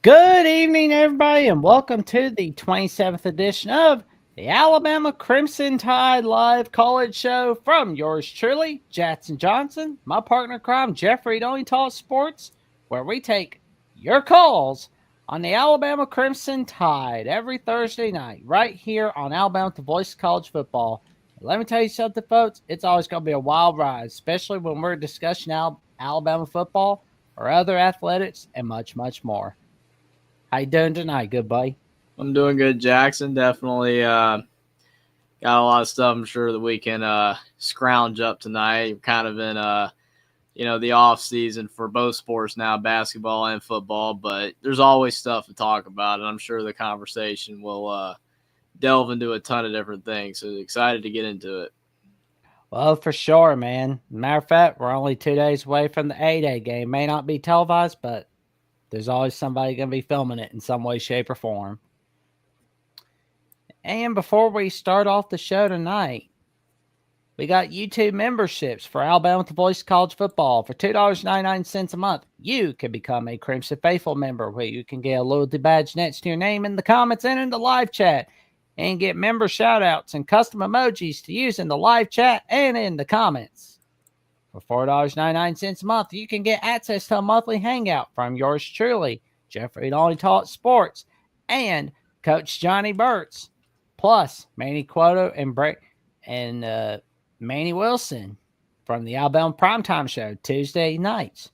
Good evening, everybody, and welcome to the 27th edition of the Alabama Crimson Tide Live College Show from yours truly, Jackson Johnson, my partner in crime, Jeffrey Don't Talk Sports, where we take your calls on the Alabama Crimson Tide every Thursday night, right here on Alabama, the voice of college football. Let me tell you something, folks, it's always going to be a wild ride, especially when we're discussing Alabama football or other athletics and much, much more. How you doing tonight, good buddy? I'm doing good, Jackson. Definitely got a lot of stuff I'm sure that we can scrounge up tonight. We're kind of in the off season for both sports now, basketball and football, but there's always stuff to talk about, and I'm sure the conversation will delve into a ton of different things. So excited to get into it. Well, for sure, man. Matter of fact, we're only 2 days away from the A-Day game. May not be televised, but there's always somebody going to be filming it in some way, shape, or form. And before we start off the show tonight, we got YouTube memberships for Alabama The Voice of College Football. For $2.99 a month, you can become a Crimson Faithful member, where you can get a loyalty badge next to your name in the comments and in the live chat, and get member shout-outs and custom emojis to use in the live chat and in the comments. For $4.99 a month, you can get access to a monthly hangout from yours truly, Jeffrey Only Taught Sports, and Coach Johnny Burtz, plus Manny Cuoto and Manny Wilson from the Alabama Primetime Show Tuesday nights.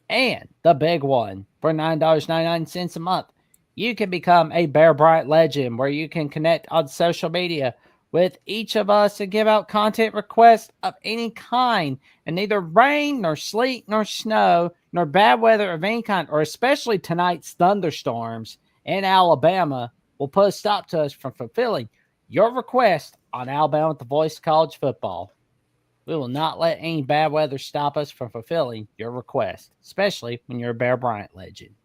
And the big one, for $9.99 a month, you can become a Bear Bryant legend, where you can connect on social media with each of us and give out content requests of any kind. And neither rain, nor sleet, nor snow, nor bad weather of any kind, or especially tonight's thunderstorms in Alabama, will put a stop to us from fulfilling your request on Alabama The Voice of College Football. We will not let any bad weather stop us from fulfilling your request, especially when you're a Bear Bryant legend.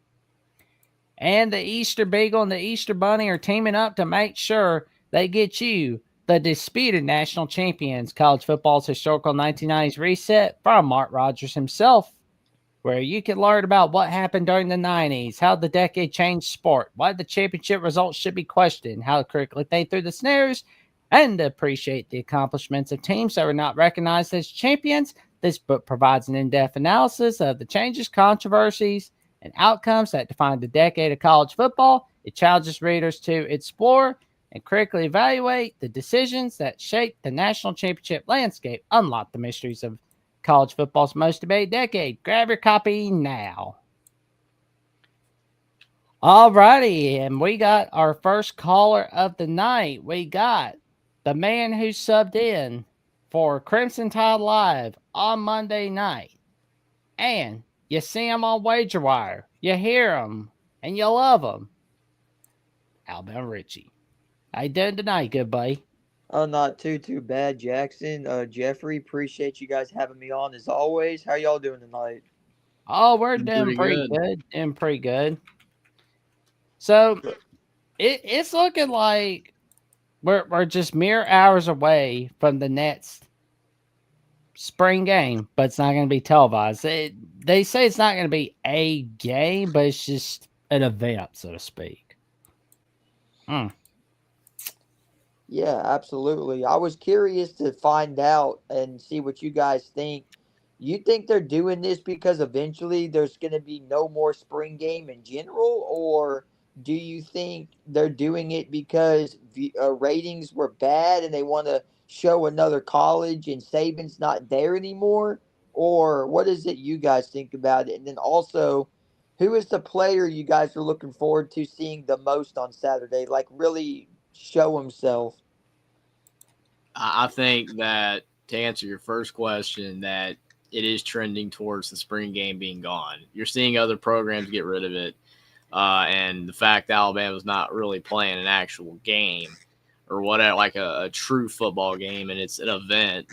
And the Easter Beagle and the Easter Bunny are teaming up to make sure they get you the disputed national champions, college football's historical 1990s reset from Mark Rogers himself, where you can learn about what happened during the 90s, how the decade changed sport, why the championship results should be questioned, how to correctly think through the snares, and appreciate the accomplishments of teams that were not recognized as champions. This book provides an in-depth analysis of the changes, controversies, and outcomes that defined the decade of college football. It challenges readers to explore and critically evaluate the decisions that shaped the national championship landscape, unlock the mysteries of college football's most debated decade. Grab your copy now. Alrighty, and we got our first caller of the night. We got the man who subbed in for Crimson Tide Live on Monday night. And you see him on Wager Wire, you hear him, and you love him. Alabama Richie. How you doing tonight, good buddy? Oh, not too bad, Jackson. Jeffrey, appreciate you guys having me on as always. How y'all doing tonight? Oh, we're Doing doing pretty pretty good. good. Doing pretty good. So it's looking like we're just mere hours away from the next spring game, but it's not going to be televised. They say it's not going to be a game, but it's just an event, so to speak. Yeah, absolutely. I was curious to find out and see what you guys think. You think they're doing this because eventually there's going to be no more spring game in general, or do you think they're doing it because ratings were bad and they want to show another college and Saban's not there anymore? Or what is it you guys think about it? And then also, who is the player you guys are looking forward to seeing the most on Saturday? Like, really show himself. I think that to answer your first question, that it is trending towards the spring game being gone. You're seeing other programs get rid of it. And the fact that Alabama's not really playing an actual game or whatever, like a true football game, and it's an event.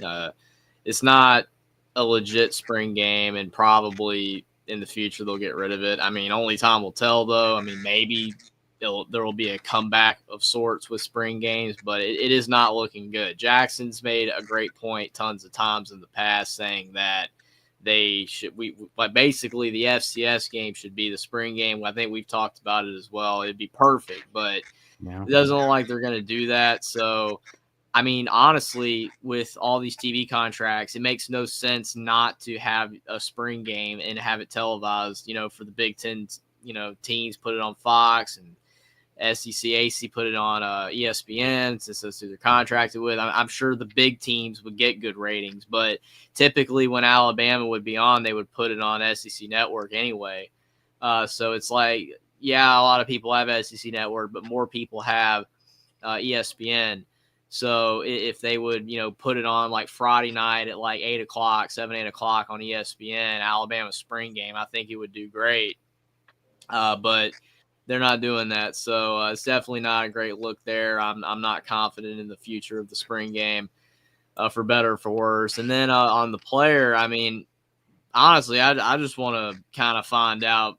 It's not a legit spring game, and probably in the future they'll get rid of it. I mean, only time will tell, though. I mean, maybe there will be a comeback of sorts with spring games, but it is not looking good. Jackson's made a great point tons of times in the past saying that they should like basically the FCS game should be the spring game. I think we've talked about it as well. It'd be perfect, but Yeah. it doesn't look like they're going to do that. So, I mean, honestly, with all these TV contracts, it makes no sense not to have a spring game and have it televised, for the Big Ten, teams put it on Fox, and SEC, AC put it on ESPN since that's who they're contracted with. I'm sure the big teams would get good ratings, but typically when Alabama would be on, they would put it on SEC Network anyway. So it's like, yeah, a lot of people have SEC Network, but more people have ESPN. So if they would, put it on like Friday night at like 8 o'clock on ESPN, Alabama spring game, I think it would do great. But they're not doing that. So it's definitely not a great look there. I'm not confident in the future of the spring game, for better or for worse. And then on the player, I mean, honestly, I just want to kind of find out,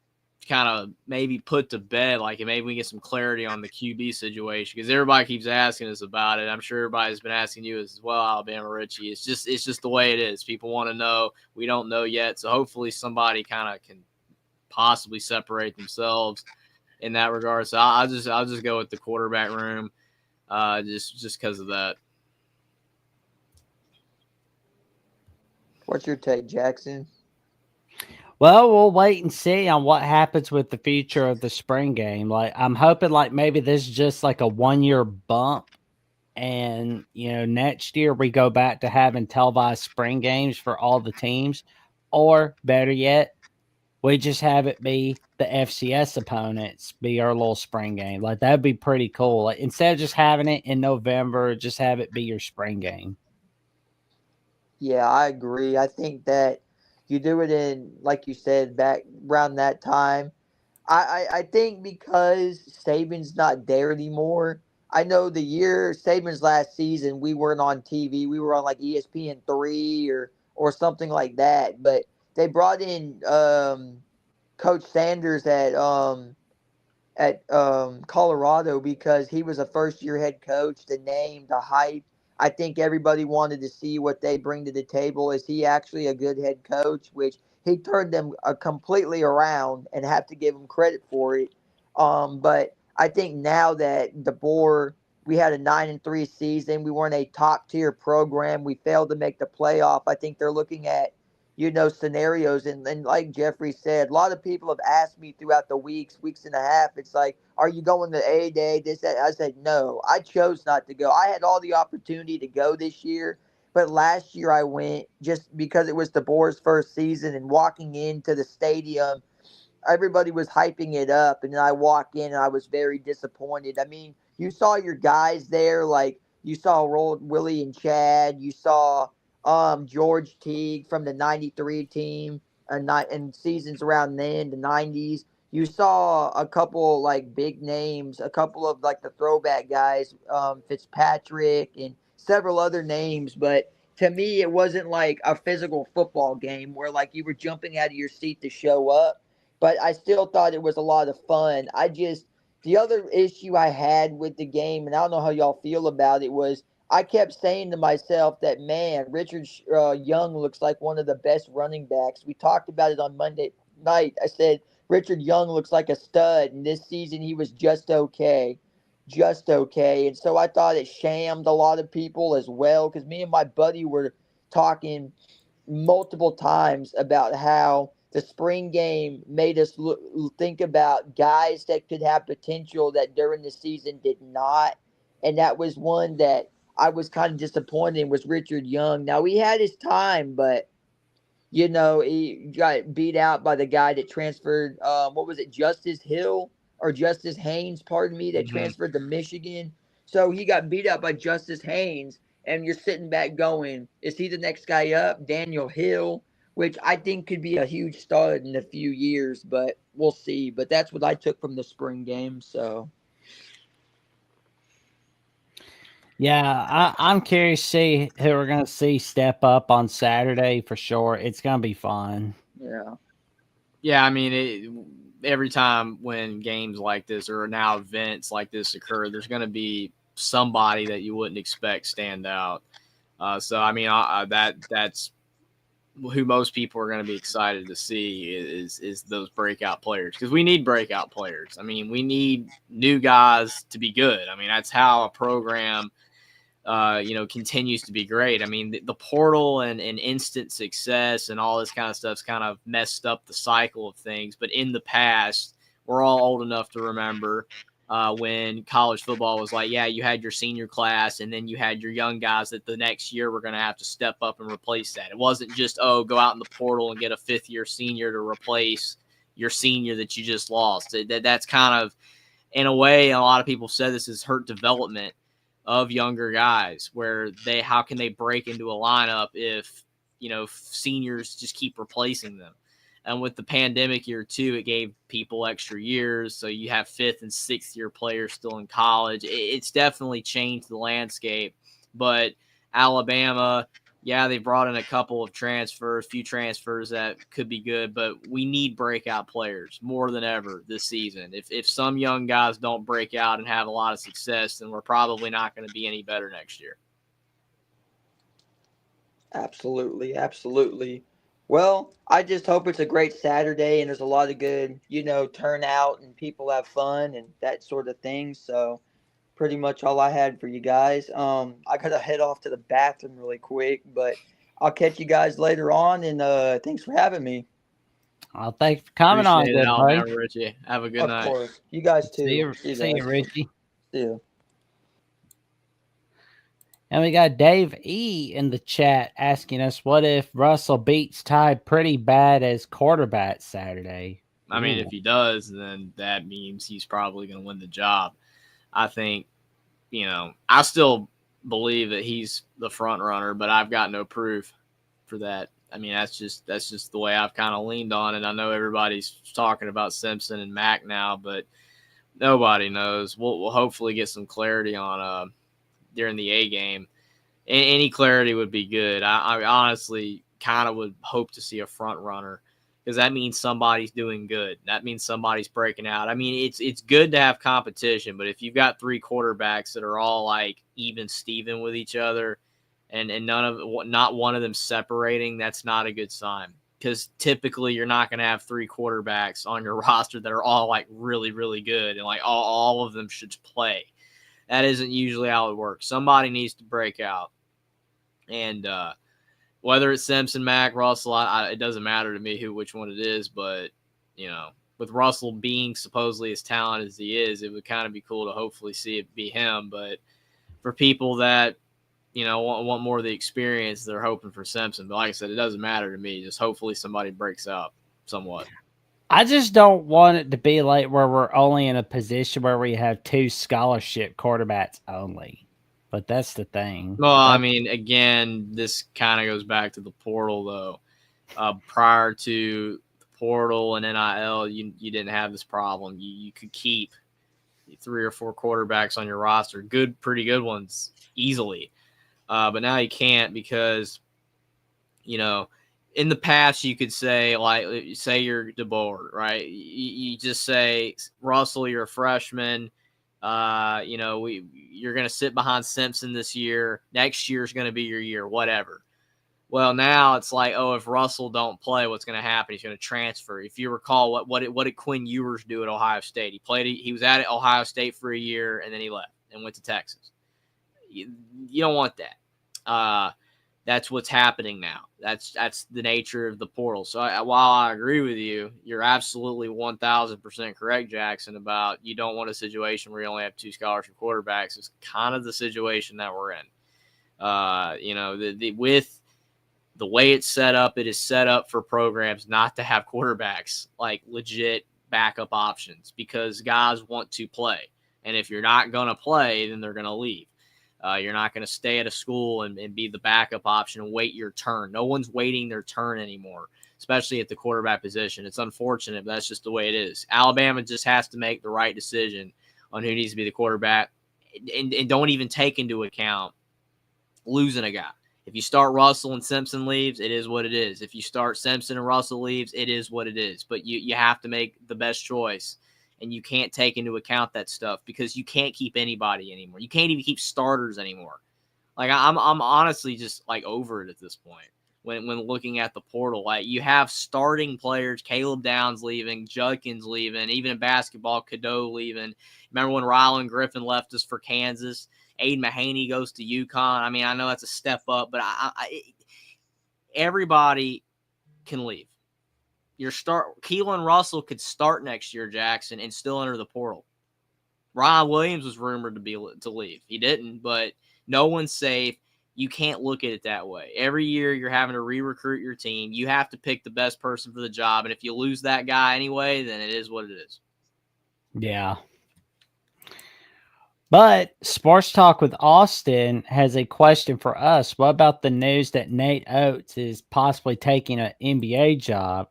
kind of maybe put to bed, like maybe we get some clarity on the QB situation, because everybody keeps asking us about it. I'm sure everybody's been asking you as well, Alabama Richie. It's just the way it is. People want to know. We don't know yet. So hopefully somebody kind of can possibly separate themselves in that regard. So I'll just go with the quarterback room, just because of that. What's your take, Jackson? Well, we'll wait and see on what happens with the future of the spring game. Like, I'm hoping like maybe this is just like a 1-year bump, and next year we go back to having televised spring games for all the teams, or better yet, we just have it be the FCS opponents be our little spring game. Like, that'd be pretty cool. Like, instead of just having it in November, just have it be your spring game. Yeah, I agree. I think that you do it in, like you said, back around that time. I think because Saban's not there anymore. I know the year Saban's last season, we weren't on TV. We were on like ESPN 3 or something like that. But they brought in Coach Sanders at Colorado because he was a first year head coach. The name, the hype. I think everybody wanted to see what they bring to the table. Is he actually a good head coach? Which he turned them completely around, and have to give him credit for it. But I think now that we had a 9-3 season. We weren't a top tier program. We failed to make the playoff. I think they're looking at scenarios. And like Jeffrey said, a lot of people have asked me throughout the weeks and a half. It's like, are you going to A-Day? This, that. I said, no, I chose not to go. I had all the opportunity to go this year, but last year I went just because it was the Boars' first season, and walking into the stadium, everybody was hyping it up, and then I walk in and I was very disappointed. I mean, you saw your guys there, like you saw Willie and Chad, you saw George Teague from the '93 team, and seasons around then, the '90s. You saw a couple like big names, a couple of like the throwback guys, Fitzpatrick and several other names, but to me, it wasn't like a physical football game where like you were jumping out of your seat to show up, but I still thought it was a lot of fun. The other issue I had with the game, and I don't know how y'all feel about it, was I kept saying to myself that, man, Richard Young looks like one of the best running backs. We talked about it on Monday night. I said, Richard Young looks like a stud, and this season he was just okay. Just okay. And so I thought it shammed a lot of people as well, because me and my buddy were talking multiple times about how the spring game made us think about guys that could have potential that during the season did not. And that was one that I was kind of disappointed in, was Richard Young. Now, he had his time, but he got beat out by the guy that transferred. What was it, Justice Hill or Justice Haynes? Pardon me, that transferred to Michigan. So he got beat out by Justice Haynes, and you're sitting back going, "Is he the next guy up?" Daniel Hill, which I think could be a huge stud in a few years, but we'll see. But that's what I took from the spring game. So. Yeah, I'm curious to see who we're going to see step up on Saturday for sure. It's going to be fun. Yeah. Yeah, I mean, every time when games like this or now events like this occur, there's going to be somebody that you wouldn't expect stand out. So, I mean, that's who most people are going to be excited to see is those breakout players, because we need breakout players. I mean, we need new guys to be good. I mean, that's how a program continues to be great. I mean, the portal and instant success and all this kind of stuff's kind of messed up the cycle of things. But in the past, we're all old enough to remember when college football was like, yeah, you had your senior class and then you had your young guys that the next year were going to have to step up and replace that. It wasn't just, go out in the portal and get a fifth-year senior to replace your senior that you just lost. That's kind of, in a way, a lot of people said this has hurt development of younger guys, where how can they break into a lineup if seniors just keep replacing them. And with the pandemic year too, it gave people extra years, so you have fifth and sixth year players still in college. It's definitely changed the landscape. But Alabama, yeah, they brought in a couple of few transfers that could be good, but we need breakout players more than ever this season. If some young guys don't break out and have a lot of success, then we're probably not going to be any better next year. Absolutely, absolutely. Well, I just hope it's a great Saturday and there's a lot of good, turnout and people have fun and that sort of thing. So, pretty much all I had for you guys. I gotta head off to the bathroom really quick, but I'll catch you guys later on. And thanks for having me. Well, thanks for coming on, Appreciate it, good Alabama buddy. Richie. Have a good Of night. course, you guys too. See you, guys. Richie. See you. And we got Dave E in the chat asking us, what if Russell beats Ty pretty bad as quarterback Saturday? I mean, if he does, then that means he's probably going to win the job. I think, I still believe that he's the front runner, but I've got no proof for that. I mean, that's just the way I've kind of leaned on it. I know everybody's talking about Simpson and Mack now, but nobody knows. We'll hopefully get some clarity on during the A game. Any clarity would be good. I honestly kind of would hope to see a front runner, because that means somebody's doing good. That means somebody's breaking out. I mean, it's good to have competition, but if you've got three quarterbacks that are all like even Steven with each other, and not one of them separating, that's not a good sign. Because typically you're not going to have three quarterbacks on your roster that are all like really, really good and like all of them should play. That isn't usually how it works. Somebody needs to break out. And whether it's Simpson, Mack, Russell, it doesn't matter to me which one it is. But, with Russell being supposedly as talented as he is, it would kind of be cool to hopefully see it be him. But for people that, want more of the experience, they're hoping for Simpson. But like I said, it doesn't matter to me. Just hopefully somebody breaks out somewhat. I just don't want it to be like where we're only in a position where we have two scholarship quarterbacks only. But that's the thing. Well, I mean, again, this kind of goes back to the portal, though. Prior to the portal and NIL, you didn't have this problem. You could keep 3 or 4 quarterbacks on your roster, pretty good ones, easily. But now you can't, because, in the past, you could say, like, say you're DeBoer, right? You just say, Russell, you're a freshman. You're going to sit behind Simpson this year. Next year is going to be your year, whatever. Well, now it's like, if Russell don't play, what's going to happen? He's going to transfer. If you recall, what did Quinn Ewers do at Ohio State? He was at Ohio State for a year, and then he left and went to Texas. You don't want that. That's what's happening now. That's the nature of the portal. So while I agree with you, you're absolutely 1,000% correct, Jackson, about you don't want a situation where you only have 2 scholarship quarterbacks. It's kind of the situation that we're in. With the way it's set up, it is set up for programs not to have quarterbacks, like legit backup options, because guys want to play. And if you're not going to play, then they're going to leave. You're not going to stay at a school and be the backup option and wait your turn. No one's waiting their turn anymore, especially at the quarterback position. It's unfortunate, but that's just the way it is. Alabama just has to make the right decision on who needs to be the quarterback, and don't even take into account losing a guy. If you start Russell and Simpson leaves, it is what it is. If you start Simpson and Russell leaves, it is what it is. But you have to make the best choice. And you can't take into account that stuff, because you can't keep anybody anymore. You can't even keep starters anymore. Like, I'm honestly just like over it at this point. when looking at the portal. Like, you have starting players, Caleb Downs leaving, Judkins leaving, even in basketball, Cadeau leaving. Remember when Rylan Griffin left us for Kansas? Aiden Mahaney goes to UConn. I mean, I know that's a step up, but everybody can leave. Keelan Russell could start next year, Jackson, and still enter the portal. Ryan Williams was rumored to leave. He didn't, but no one's safe. You can't look at it that way. Every year you're having to re-recruit your team. You have to pick the best person for the job, and if you lose that guy anyway, then it is what it is. Yeah. But Sports Talk with Austin has a question for us. What about the news that Nate Oates is possibly taking an NBA job?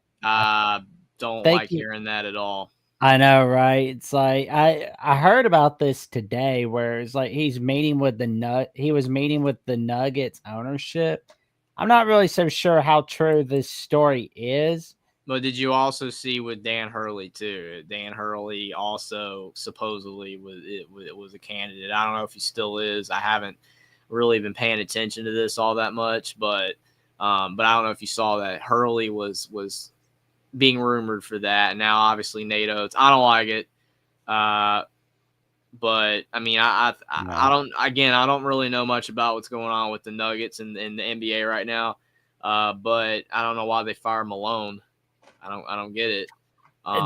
Don't like hearing that at all. I know, right? It's like I heard about this today, where it's like he was meeting with the Nuggets ownership. I'm not really so sure how true this story is. But did you also see with Dan Hurley too? Dan Hurley also supposedly was a candidate. I don't know if he still is. I haven't really been paying attention to this all that much, but I don't know if you saw that Hurley was being rumored for that. And now obviously Nate Oates. I don't like it. But I mean, I don't really know much about what's going on with the Nuggets and the NBA right now. But I don't know why they fired Malone. I don't get it.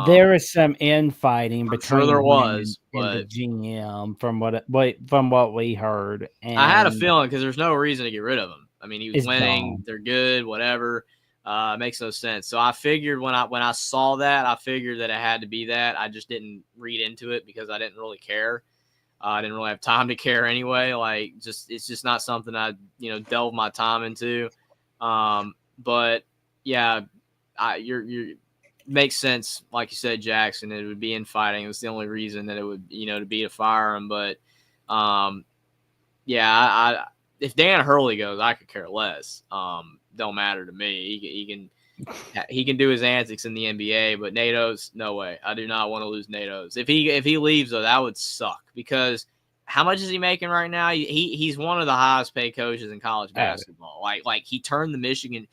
There was some infighting between sure there him was, and the GM from what we heard. And I had a feeling because there's no reason to get rid of him. I mean, he was winning. Gone. They're good, whatever. It makes no sense. So I figured when I saw that, I figured that it had to be that. I just didn't read into it because I didn't really care. I didn't really have time to care anyway. Like, it's just not something I delve my time into. But yeah, you're makes sense. Like you said, Jackson, it would be infighting. It was the only reason that it would to be to fire him. But yeah, if Dan Hurley goes, I could care less. Don't matter to me. He can do his antics in the NBA, but Nate Oates, no way. I do not want to lose Nate Oates. If he leaves though, that would suck because how much is he making right now? He's one of the highest paid coaches in college basketball. Like he turned the Michigan.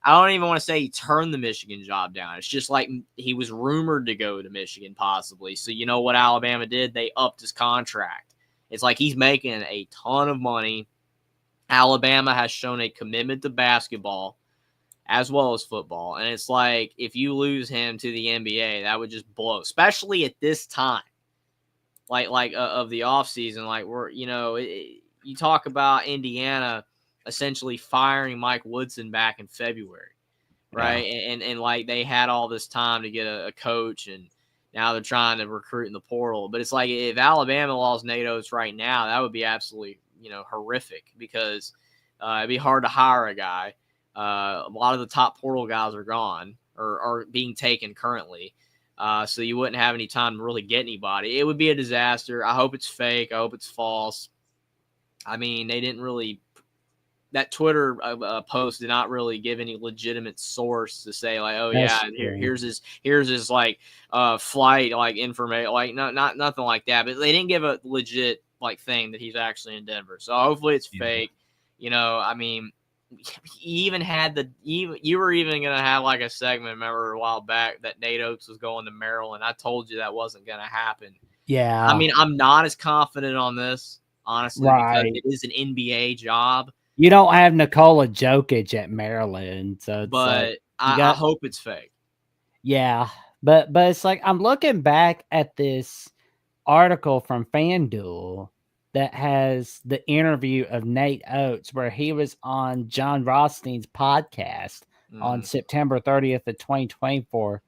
I don't even want to say he turned the Michigan job down. It's just like he was rumored to go to Michigan possibly. So you know what Alabama did? They upped his contract. It's like he's making a ton of money. Alabama has shown a commitment to basketball as well as football. And it's like if you lose him to the NBA, that would just blow, especially at this time. Like of the offseason. Like you talk about Indiana essentially firing Mike Woodson back in February, right? Yeah. And like they had all this time to get a coach, and now they're trying to recruit in the portal. But it's like if Alabama lost Nate Oates right now, that would be absolutely horrific because it'd be hard to hire a guy. A lot of the top portal guys are gone or are being taken currently. So you wouldn't have any time to really get anybody. It would be a disaster. I hope it's fake. I hope it's false. I mean, they didn't really. That Twitter post did not really give any legitimate source to say like, oh yeah, here's his like flight like information, like not nothing like that. But they didn't give a legit like thing that he's actually in Denver. So hopefully it's fake. I mean, he even had you were even gonna have like a segment, remember a while back that Nate Oates was going to Maryland. I told you that wasn't gonna happen. Yeah. I mean, I'm not as confident on this honestly because it is an NBA job. You don't have Nikola Jokic at Maryland, so it's but I hope it's fake. Yeah, but it's like I'm looking back at this article from FanDuel that has the interview of Nate Oates where he was on John Rothstein's podcast on September 30th of 2024,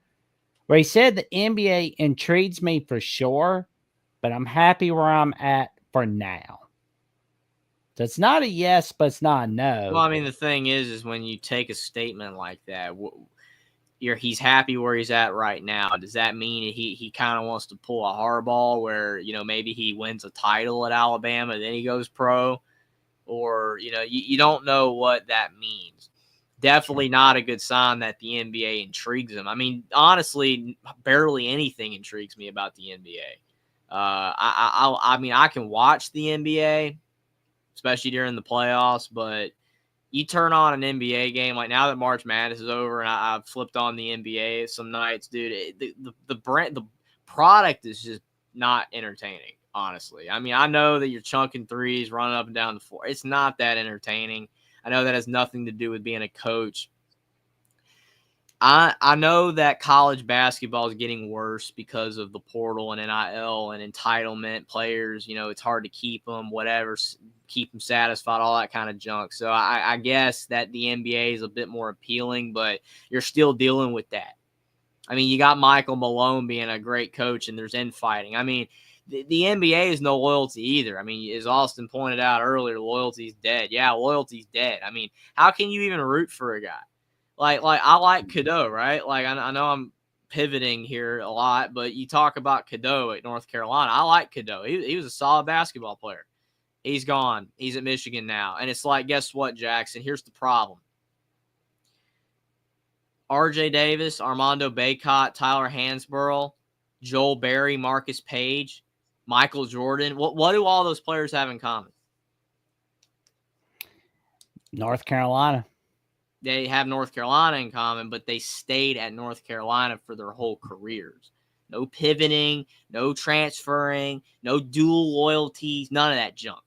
where he said the NBA intrigues me for sure, but I'm happy where I'm at for now. So it's not a yes, but it's not a no. Well, I mean, the thing is when you take a statement like that, he's happy where he's at right now. Does that mean he kind of wants to pull a hardball where, maybe he wins a title at Alabama, then he goes pro? Or, you don't know what that means. Definitely not a good sign that the NBA intrigues him. I mean, honestly, barely anything intrigues me about the NBA. I mean, I can watch the NBA, especially during the playoffs, but you turn on an NBA game, like now that March Madness is over and I've flipped on the NBA some nights, dude, the product is just not entertaining, honestly. I mean, I know that you're chunking threes, running up and down the floor. It's not that entertaining. I know that has nothing to do with being a coach. I know that college basketball is getting worse because of the portal and NIL and entitlement players. You know, it's hard to keep them, whatever, keep them satisfied, all that kind of junk. So I guess that the NBA is a bit more appealing, but you're still dealing with that. I mean, you got Michael Malone being a great coach and there's infighting. I mean, the NBA is no loyalty either. I mean, as Austin pointed out earlier, loyalty's dead. Yeah, loyalty's dead. I mean, how can you even root for a guy? Like I like Cadeau, right? Like I know I'm pivoting here a lot, but you talk about Cadeau at North Carolina. I like Cadeau. He was a solid basketball player. He's gone. He's at Michigan now. And it's like, guess what, Jackson? Here's the problem. RJ Davis, Armando Bacot, Tyler Hansborough, Joel Berry, Marcus Page, Michael Jordan. What do all those players have in common? North Carolina. They have North Carolina in common, but they stayed at North Carolina for their whole careers. No pivoting, no transferring, no dual loyalties, none of that junk.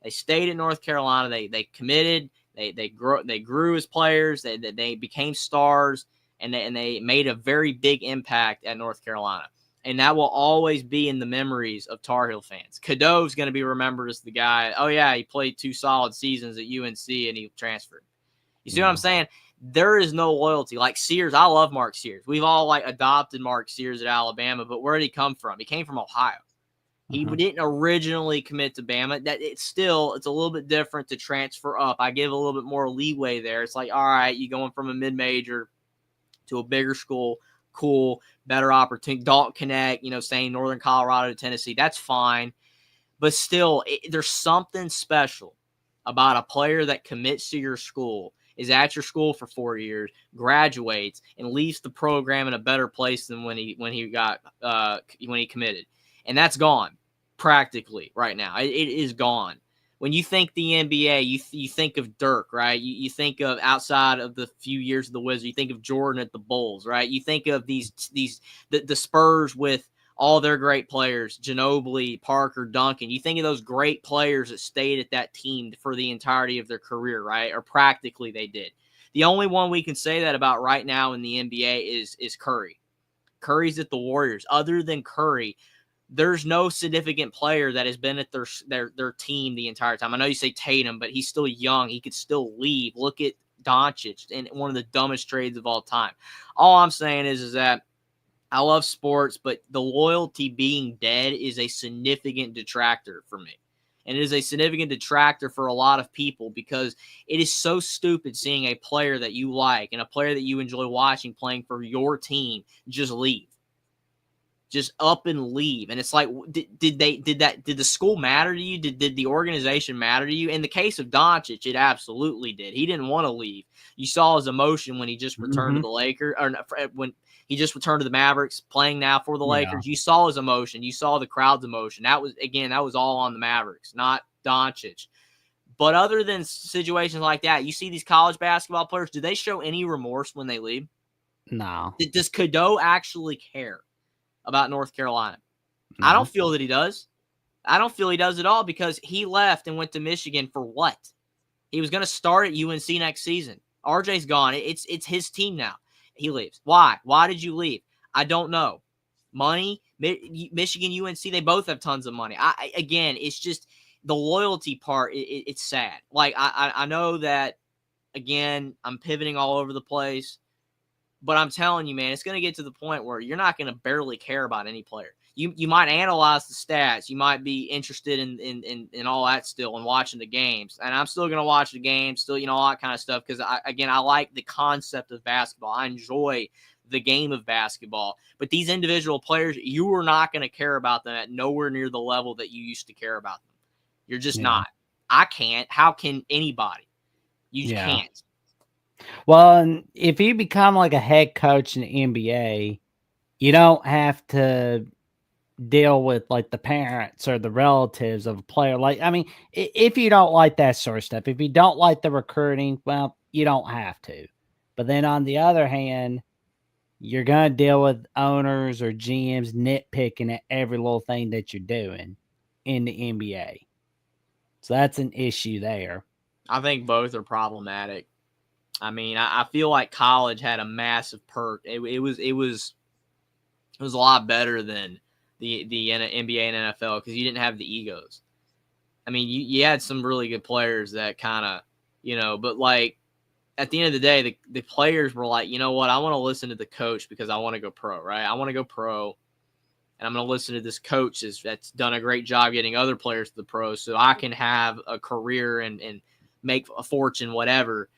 They stayed at North Carolina. They committed. They grew as players. They became stars, and they made a very big impact at North Carolina. And that will always be in the memories of Tar Heel fans. Cadeau's going to be remembered as the guy, oh, yeah, he played 2 solid seasons at UNC and he transferred. You see what I'm saying? There is no loyalty. Like Sears, I love Mark Sears. We've all like adopted Mark Sears at Alabama, but where did he come from? He came from Ohio. He didn't originally commit to Bama. That it's a little bit different to transfer up. I give a little bit more leeway there. It's like, all right, you going from a mid-major to a bigger school, cool, better opportunity. Dalton Connect, saying Northern Colorado to Tennessee, that's fine. But still, there's something special about a player that commits to your school, is at your school for 4 years, graduates, and leaves the program in a better place than when he committed. And that's gone practically right now. It is gone. When you think the NBA, you think of Dirk, right? You think of outside of the few years of the Wizards, you think of Jordan at the Bulls, right? You think of the Spurs with all their great players, Ginobili, Parker, Duncan. You think of those great players that stayed at that team for the entirety of their career, right? Or practically they did. The only one we can say that about right now in the NBA is Curry. Curry's at the Warriors. Other than Curry, there's no significant player that has been at their team the entire time. I know you say Tatum, but he's still young. He could still leave. Look at Doncic in one of the dumbest trades of all time. All I'm saying is that I love sports, but the loyalty being dead is a significant detractor for me. And it is a significant detractor for a lot of people because it is so stupid seeing a player that you like and a player that you enjoy watching playing for your team just leave. Just up and leave. And it's like, did the school matter to you? Did the organization matter to you? In the case of Doncic, it absolutely did. He didn't want to leave. You saw his emotion when he just returned to the Lakers, or when he just returned to the Mavericks, playing now for the Lakers. You saw his emotion. You saw the crowd's emotion. That was all on the Mavericks, not Doncic. But other than situations like that, you see these college basketball players, do they show any remorse when they leave? No. Does Cadeau actually care about North Carolina? No. I don't feel that he does. I don't feel he does at all because he left and went to Michigan for what? He was going to start at UNC next season. RJ's gone. It's his team now. He leaves. Why? Why did you leave? I don't know. Money, Michigan, UNC, they both have tons of money. Again, it's just the loyalty part. It's sad. Like I know that, again, I'm pivoting all over the place. But I'm telling you, man, it's going to get to the point where you're not going to barely care about any player. You might analyze the stats. You might be interested in all that still and watching the games. And I'm still going to watch the games, still, all that kind of stuff. Because, I like the concept of basketball. I enjoy the game of basketball. But these individual players, you are not going to care about them at nowhere near the level that you used to care about them. You're just not. I can't. How can anybody? You just can't. Well, if you become like a head coach in the NBA, you don't have to deal with like the parents or the relatives of a player. Like, I mean, if you don't like that sort of stuff, if you don't like the recruiting, well, you don't have to. But then on the other hand, you're going to deal with owners or GMs nitpicking at every little thing that you're doing in the NBA. So that's an issue there. I think both are problematic. I mean, I feel like college had a massive perk. It was a lot better than the NBA and NFL because you didn't have the egos. I mean, you had some really good players that kind of, but like at the end of the day, the players were like, you know what, I want to listen to the coach because I want to go pro, right? I want to go pro, and I'm going to listen to this coach that's done a great job getting other players to the pros so I can have a career and make a fortune, whatever.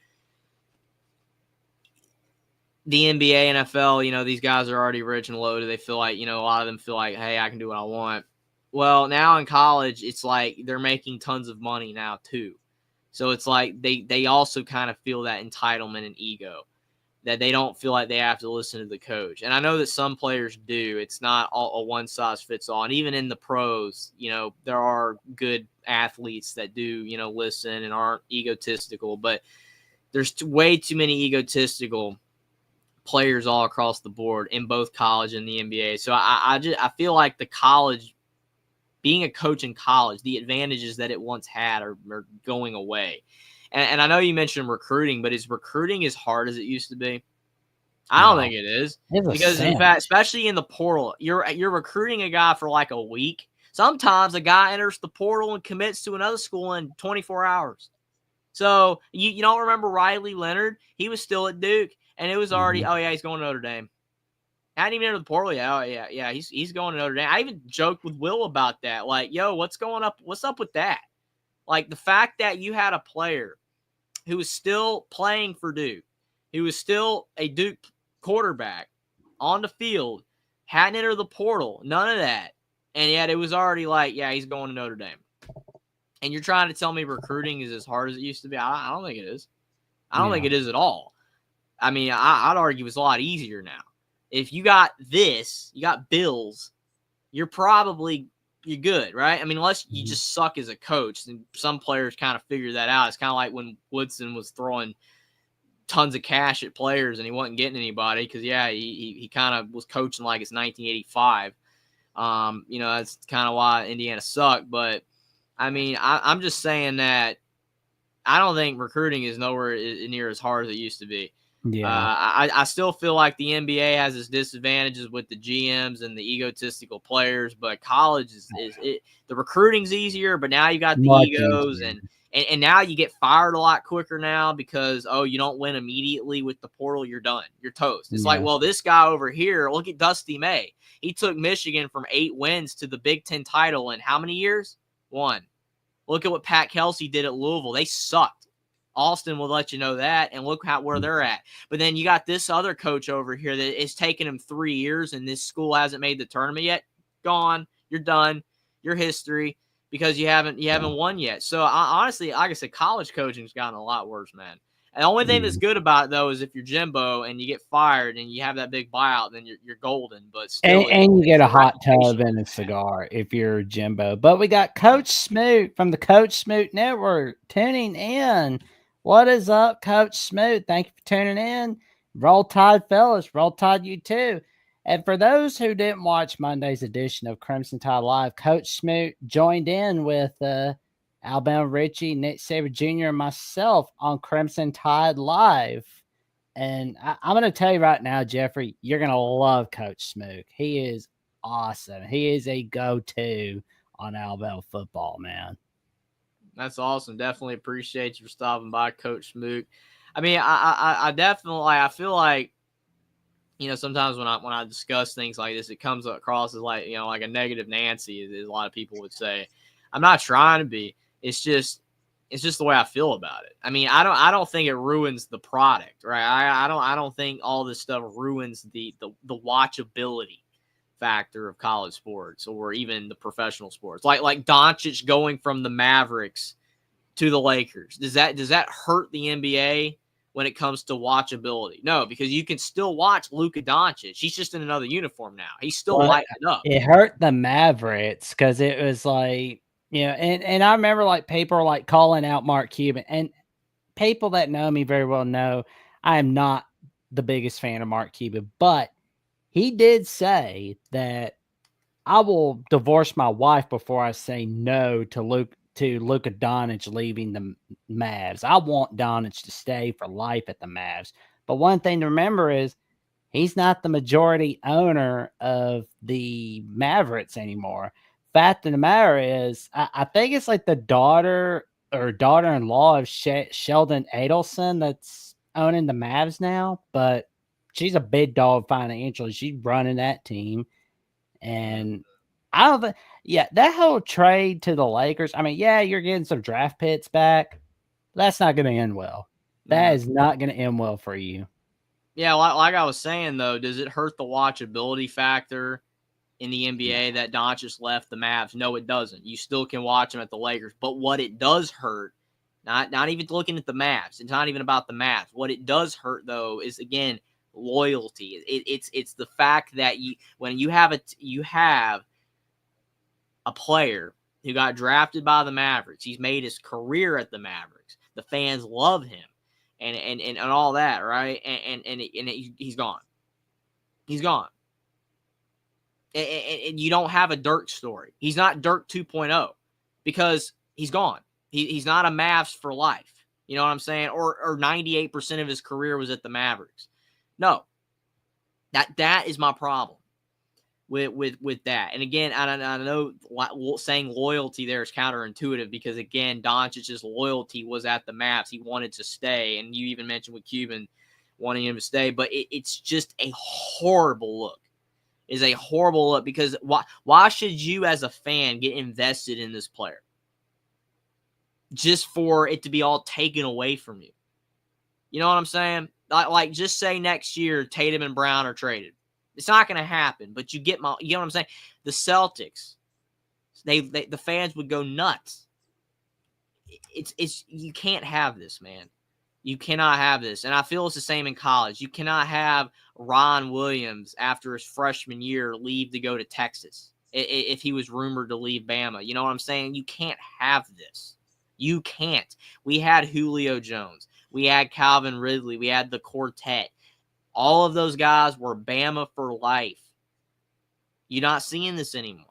The NBA, NFL, these guys are already rich and loaded. They feel like, a lot of them feel like, hey, I can do what I want. Well, now in college, it's like they're making tons of money now too. So it's like they also kind of feel that entitlement and ego that they don't feel like they have to listen to the coach. And I know that some players do. It's not all a one size fits all. And even in the pros, there are good athletes that do, listen and aren't egotistical. But there's way too many egotistical players all across the board in both college and the NBA. So I feel like the college, being a coach in college, the advantages that it once had are going away. And I know you mentioned recruiting, but is recruiting as hard as it used to be? I don't think it is. Because in fact, especially in the portal, you're recruiting a guy for like a week. Sometimes a guy enters the portal and commits to another school in 24 hours. So you don't remember Riley Leonard? He was still at Duke, and it was already, oh yeah, he's going to Notre Dame. Hadn't even entered the portal yet. Oh yeah, he's going to Notre Dame. I even joked with Will about that. Like, yo, what's up with that? Like the fact that you had a player who was still playing for Duke, who was still a Duke quarterback on the field, hadn't entered the portal, none of that. And yet it was already like, yeah, he's going to Notre Dame. And you're trying to tell me recruiting is as hard as it used to be? I don't think it is. I don't think it is at all. I mean, I'd argue it's a lot easier now. If you got this, you got Bills, you're good, right? I mean, unless you just suck as a coach, and some players kind of figure that out. It's kind of like when Woodson was throwing tons of cash at players and he wasn't getting anybody because, yeah, he kind of was coaching like it's 1985. That's kind of why Indiana sucked. But, I mean, I'm just saying that I don't think recruiting is nowhere near as hard as it used to be. Yeah. I still feel like the NBA has its disadvantages with the GMs and the egotistical players, but college the recruiting's easier, but now you got the egos and now you get fired a lot quicker now because, you don't win immediately with the portal, you're done. You're toast. It's like, well, this guy over here, look at Dusty May. He took Michigan from 8 wins to the Big Ten title in how many years? 1. Look at what Pat Kelsey did at Louisville. They sucked. Austin will let you know that, and look where they're at. But then you got this other coach over here that it's taken him 3 years, and this school hasn't made the tournament yet. Gone. You're done. Your history because you haven't won yet. So honestly, like I said, college coaching's gotten a lot worse, man. And the only thing that's good about it, though, is if you're Jimbo and you get fired and you have that big buyout, then you're golden. But still, and you get a hot tub and a cigar if you're Jimbo. But we got Coach Smoot from the Coach Smoot Network tuning in. What is up, Coach Smoot? Thank you for tuning in. Roll Tide, fellas. Roll Tide, you too. And for those who didn't watch Monday's edition of Crimson Tide Live, Coach Smoot joined in with Alabama Richie, Nick Saber Jr., and myself on Crimson Tide Live. And I'm going to tell you right now, Jeffrey, you're going to love Coach Smoot. He is awesome. He is a go-to on Alabama football, man. That's awesome. Definitely appreciate you for stopping by, Coach Smoot. I mean, I definitely, I feel like, sometimes when I discuss things like this, it comes across as like, like a negative Nancy, as a lot of people would say. I'm not trying to be. It's just the way I feel about it. I mean, I don't think it ruins the product, right? I don't think all this stuff ruins the watchability factor of college sports or even the professional sports. Like Doncic going from the Mavericks to the Lakers. Does that hurt the NBA when it comes to watchability. No, because you can still watch Luka Doncic. He's just in another uniform now. He's still lighting it up. It hurt the Mavericks because it was like, and I remember like people were like calling out Mark Cuban, and people that know me very well know I am not the biggest fan of Mark Cuban, but he did say that I will divorce my wife before I say no to Luka Doncic leaving the Mavs. I want Doncic to stay for life at the Mavs. But one thing to remember is he's not the majority owner of the Mavericks anymore. Fact of the matter is, I think it's like the daughter or daughter-in-law of Sheldon Adelson that's owning the Mavs now, but she's a big dog financially. She's running that team. And I don't think, that whole trade to the Lakers, I mean, you're getting some draft picks back. That's not going to end well. That is not going to end well for you. Yeah, like I was saying, though, does it hurt the watchability factor in the NBA that Doncic left the Mavs? No, it doesn't. You still can watch him at the Lakers. But what it does hurt, not even looking at the Mavs, it's not even about the Mavs. What it does hurt, though, is, again, loyalty. It's the fact that when you have a player who got drafted by the Mavericks, he's made his career at the Mavericks. The fans love him. And all that, right? And he's gone. He's gone. And you don't have a Dirk story. He's not Dirk 2.0 because he's gone. He's not a Mavs for life. You know what I'm saying? Or 98% of his career was at the Mavericks. No. That is my problem with that. And again, I know saying loyalty there is counterintuitive because, again, Doncic's loyalty was at the Mavs. He wanted to stay, and you even mentioned with Cuban wanting him to stay, but it's just a horrible look. It's a horrible look because why should you as a fan get invested in this player? Just for it to be all taken away from you. You know what I'm saying? Like just say next year Tatum and Brown are traded. It's not going to happen, but you know what I'm saying? The Celtics, the fans would go nuts. It's you can't have this, man. You cannot have this. And I feel it's the same in college. You cannot have Ron Williams after his freshman year leave to go to Texas if he was rumored to leave Bama. You know what I'm saying? You can't have this. You can't. We had Julio Jones. We had Calvin Ridley. We had the quartet. All of those guys were Bama for life. You're not seeing this anymore.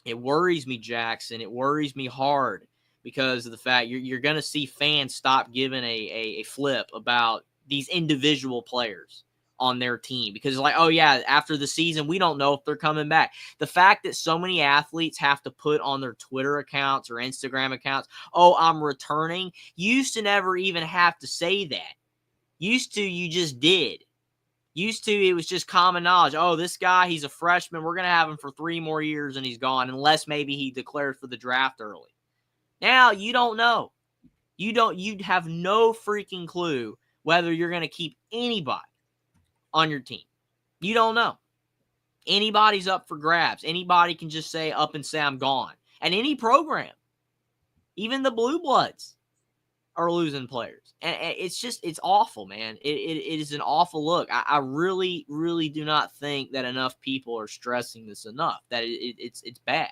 It worries me, Jackson. It worries me hard because of the fact you're going to see fans stop giving a flip about these individual players on their team because it's like, oh, yeah, after the season, we don't know if they're coming back. The fact that so many athletes have to put on their Twitter accounts or Instagram accounts, oh, I'm returning. You used to never even have to say that. Used to, you just did. Used to, it was just common knowledge. Oh, this guy, he's a freshman. We're going to have him for 3 more years and he's gone unless maybe he declares for the draft early. Now, you don't know. You have no freaking clue whether you're going to keep anybody on your team. You don't know. Anybody's up for grabs. Anybody can just say up and say I'm gone. And any program, even the Blue Bloods, are losing players. And it's awful, man. It is an awful look. I really, really do not think that enough people are stressing this enough, that it's bad.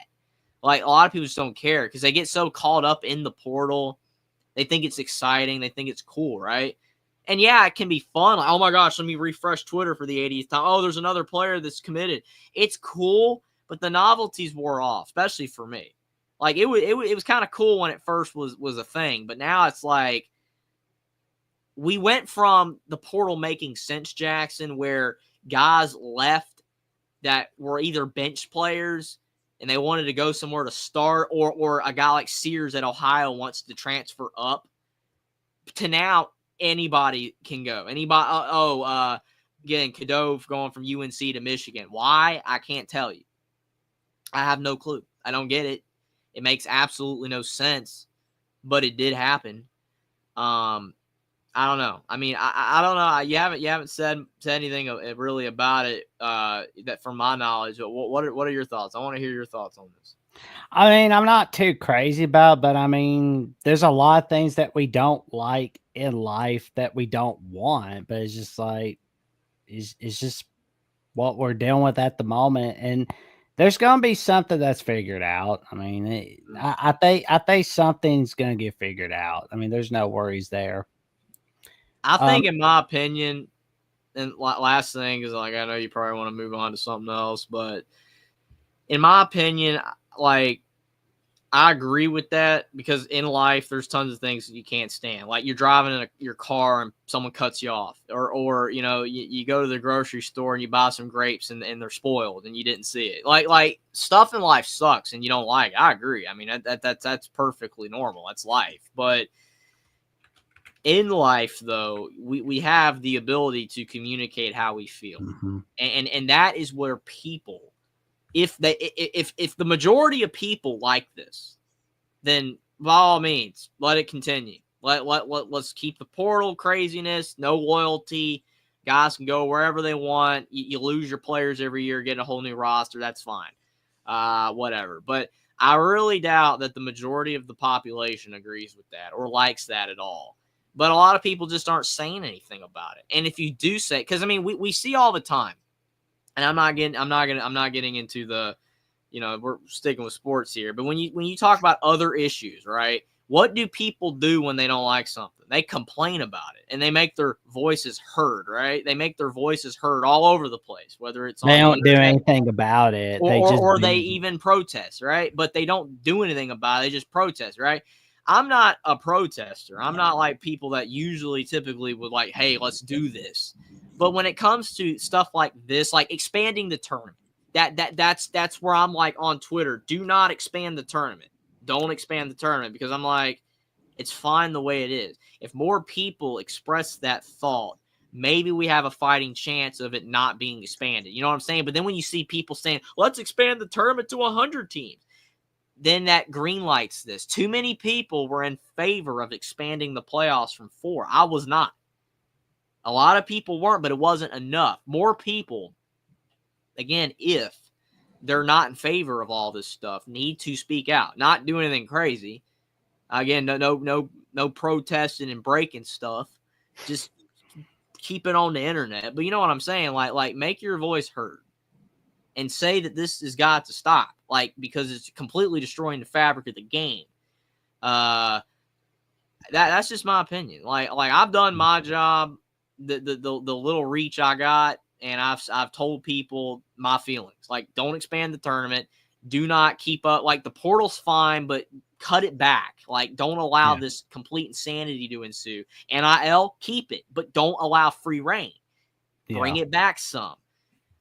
Like, a lot of people just don't care because they get so caught up in the portal. They think it's exciting. They think it's cool, right? And, yeah, it can be fun. Like, oh, my gosh, let me refresh Twitter for the 80th time. Oh, there's another player that's committed. It's cool, but the novelties wore off, especially for me. Like, it was kind of cool when it first was a thing, but now it's like we went from the portal making sense, Jackson, where guys left that were either bench players and they wanted to go somewhere to start, or a guy like Sears at Ohio wants to transfer up, to now anybody can go. Anybody, again, Kadove going from UNC to Michigan. Why? I can't tell you. I have no clue. I don't get it. It makes absolutely no sense, but it did happen. I don't know. I mean, I don't know. You haven't said anything really about it that, from my knowledge. But what are your thoughts? I want to hear your thoughts on this. I mean, I'm not too crazy about, but I mean, there's a lot of things that we don't like in life that we don't want, but it's just like it's just what we're dealing with at the moment, and there's gonna be something that's figured out. I mean, I think something's gonna get figured out. I mean, there's no worries there. I Um, think, in my opinion, and last thing is, like, I know you probably want to move on to something else, but in my opinion, like, I agree with that, because in life there's tons of things that you can't stand. Like, you're driving in your car and someone cuts you off, or you go to the grocery store and you buy some grapes and they're spoiled and you didn't see it. Like stuff in life sucks and you don't like it. I agree. I mean, that's perfectly normal. That's life. But in life, though, we have the ability to communicate how we feel, mhm. and that is where people, if the majority of people like this, then by all means, let it continue. Let's keep the portal craziness, no loyalty. Guys can go wherever they want. You lose your players every year, get a whole new roster. That's fine. Whatever. But I really doubt that the majority of the population agrees with that or likes that at all. But a lot of people just aren't saying anything about it. And if you do say, because I mean, we see all the time, and I'm not getting into the, we're sticking with sports here. But when you talk about other issues, right? What do people do when they don't like something? They complain about it and they make their voices heard, right? They make their voices heard all over the place, whether it's They on the don't do internet anything about it. They just or do they it. even protest, right? But they don't do anything about it. They just protest, right? I'm not a protester. I'm not like people that usually typically would like, hey, let's do this. But when it comes to stuff like this, like expanding the tournament, that's where I'm like on Twitter. Do not expand the tournament. Don't expand the tournament, because I'm like, it's fine the way it is. If more people express that thought, maybe we have a fighting chance of it not being expanded. You know what I'm saying? But then when you see people saying, let's expand the tournament to 100 teams, then that green lights this. Too many people were in favor of expanding the playoffs from 4. I was not. A lot of people weren't, but it wasn't enough. More people, again, if they're not in favor of all this stuff, need to speak out. Not do anything crazy. Again, no protesting and breaking stuff. Just keep it on the internet. But you know what I'm saying? Like make your voice heard and say that this has got to stop. Like, because it's completely destroying the fabric of the game. That's just my opinion. Like I've done my job, the little reach I got, and I've told people my feelings. Like, don't expand the tournament. Do not keep up. Like, the portal's fine, but cut it back. Like, don't allow this complete insanity to ensue. NIL, keep it, but don't allow free reign. Bring it back some.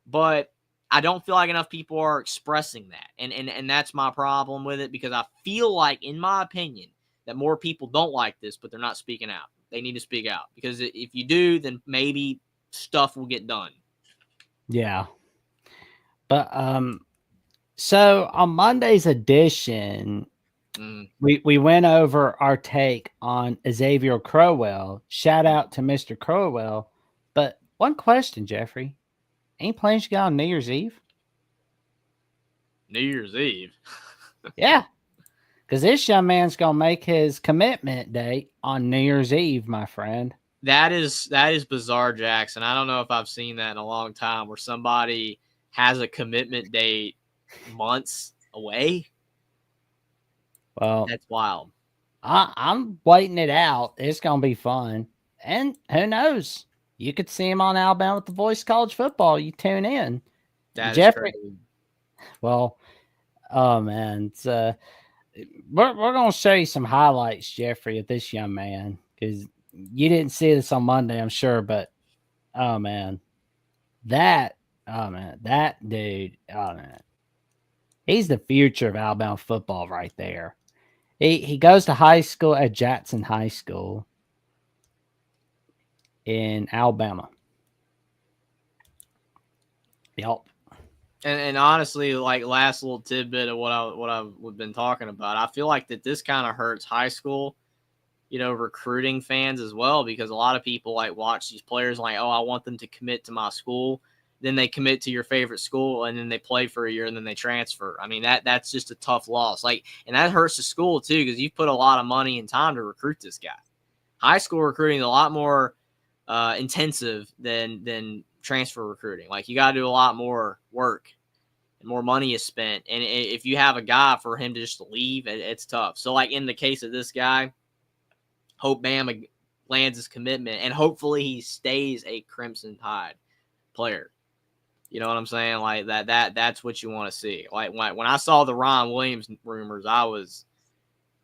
But I don't feel like enough people are expressing that. And that's my problem with it, because I feel like, in my opinion, that more people don't like this, but they're not speaking out. They need to speak out, because if you do, then maybe stuff will get done. Yeah. But so on Monday's edition, we went over our take on Xavier Crowell. Shout out to Mr. Crowell. But one question, Jeffrey. Any plans you got on New Year's Eve? New Year's Eve? Yeah. Because this young man's going to make his commitment date on New Year's Eve, my friend. That is bizarre, Jackson. I don't know if I've seen that in a long time, where somebody has a commitment date months away. Well, that's wild. I'm waiting it out. It's going to be fun. And who knows? You could see him on Alabama with the Voice College Football. You tune in. That Jeffrey. is crazy. Well, oh, man. It's, we're going to show you some highlights, Jeffrey, of this young man, because you didn't see this on Monday, I'm sure, but oh man, that dude, oh man, he's the future of Alabama football right there. He goes to high school at Jackson High School in Alabama. Yep. And honestly, like, last little tidbit of what I've been talking about, I feel like that this kind of hurts high school, recruiting fans as well, because a lot of people like watch these players like, oh, I want them to commit to my school. then they commit to your favorite school, and then they play for a year, and then they transfer. I mean, that's just a tough loss. And that hurts the school too, because you've put a lot of money and time to recruit this guy. High school recruiting is a lot more intensive than transfer recruiting. Like, you got to do a lot more work, and more money is spent. And if you have a guy, for him to just leave, it's tough. So, like, in the case of this guy, hope Bama lands his commitment, and hopefully he stays a Crimson Tide player. You know what I'm saying? Like, that's what you want to see. Like, when I saw the Ron Williams rumors, I was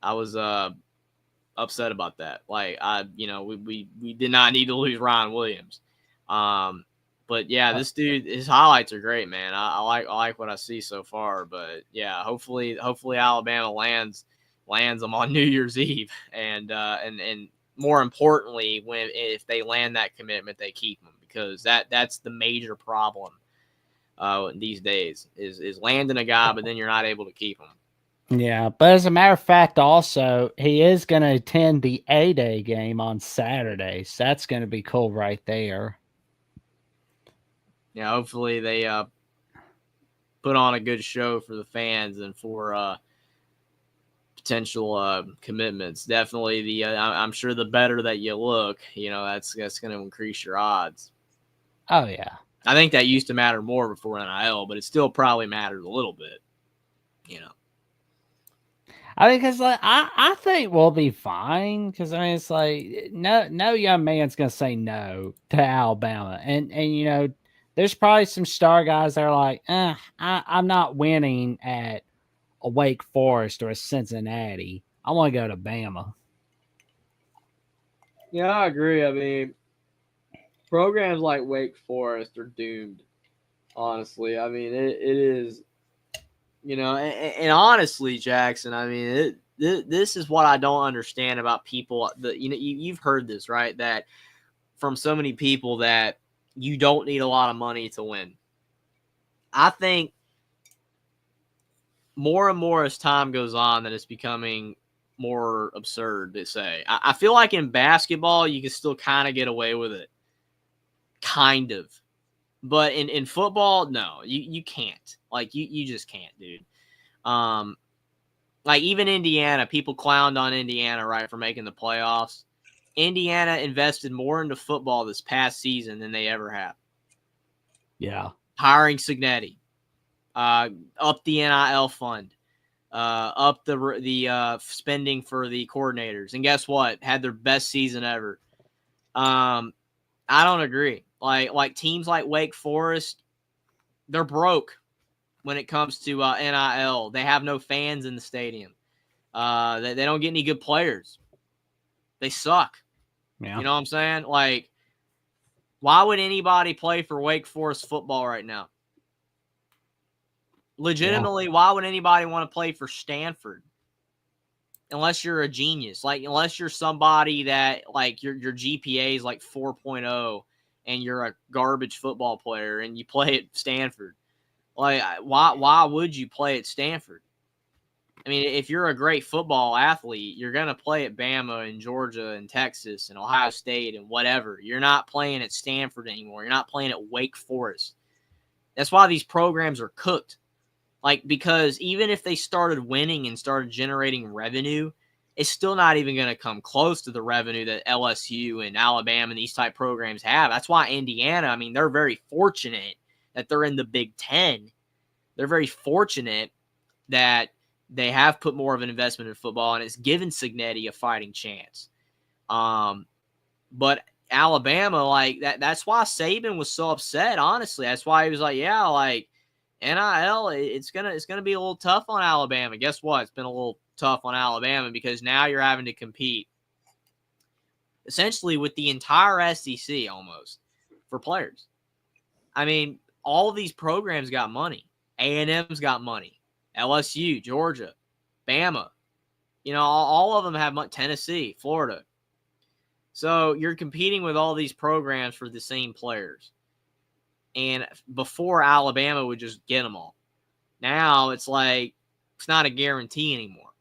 upset about that. Like, we did not need to lose Ron Williams. But yeah, this dude, his highlights are great, man. I like what I see so far. But yeah, hopefully Alabama lands them on New Year's Eve, and more importantly, if they land that commitment, they keep them, because that's the major problem these days is landing a guy, but then you're not able to keep him. Yeah, but as a matter of fact, also, he is going to attend the A-Day game on Saturday, so that's going to be cool right there. Yeah, hopefully they put on a good show for the fans and for potential commitments. Definitely, I'm sure the better that you look, that's going to increase your odds. Oh, yeah. I think that used to matter more before NIL, but it still probably matters a little bit, I mean, because I think we'll be fine. Because I mean, it's like no young man's gonna say no to Alabama, and there's probably some star guys that are like, I'm not winning at a Wake Forest or a Cincinnati. I want to go to Bama. Yeah, I agree. I mean, programs like Wake Forest are doomed. Honestly, I mean, it is. And honestly, Jackson, I mean, this is what I don't understand about people. You've heard this, right? That from so many people, that you don't need a lot of money to win. I think more and more as time goes on, that it's becoming more absurd to say. I feel like in basketball, you can still kind of get away with it. Kind of. But in football, no, you can't. Like, you just can't, dude. Like, even Indiana, people clowned on Indiana, right, for making the playoffs. Indiana invested more into football this past season than they ever have. Yeah. Hiring Signetti, up the NIL fund, up the spending for the coordinators, and guess what? Had their best season ever. I don't agree. Like teams like Wake Forest, they're broke when it comes to NIL. They have no fans in the stadium. They don't get any good players. They suck. Yeah. You know what I'm saying? Like, why would anybody play for Wake Forest football right now? Legitimately, why would anybody want to play for Stanford? Unless you're a genius. Like, unless you're somebody that, like, your GPA is like 4.0 and you're a garbage football player and you play at Stanford. Like, why would you play at Stanford? I mean, if you're a great football athlete, you're going to play at Bama and Georgia and Texas and Ohio State and whatever. You're not playing at Stanford anymore. You're not playing at Wake Forest. That's why these programs are cooked. Like, because even if they started winning and started generating revenue, it's still not even going to come close to the revenue that LSU and Alabama and these type programs have. That's why Indiana, I mean, they're very fortunate that they're in the Big Ten. They're very fortunate that they have put more of an investment in football, and it's given Signetti a fighting chance. But Alabama, like, that's why Saban was so upset, honestly. That's why he was like, yeah, like, NIL, it's gonna be a little tough on Alabama. Guess what? It's been a little tough on Alabama because now you're having to compete essentially with the entire SEC almost for players. I mean, all of these programs got money. A&M's got money. LSU, Georgia, Bama. All of them have money. Tennessee, Florida. So you're competing with all these programs for the same players. And before, Alabama would just get them all. Now it's like it's not a guarantee anymore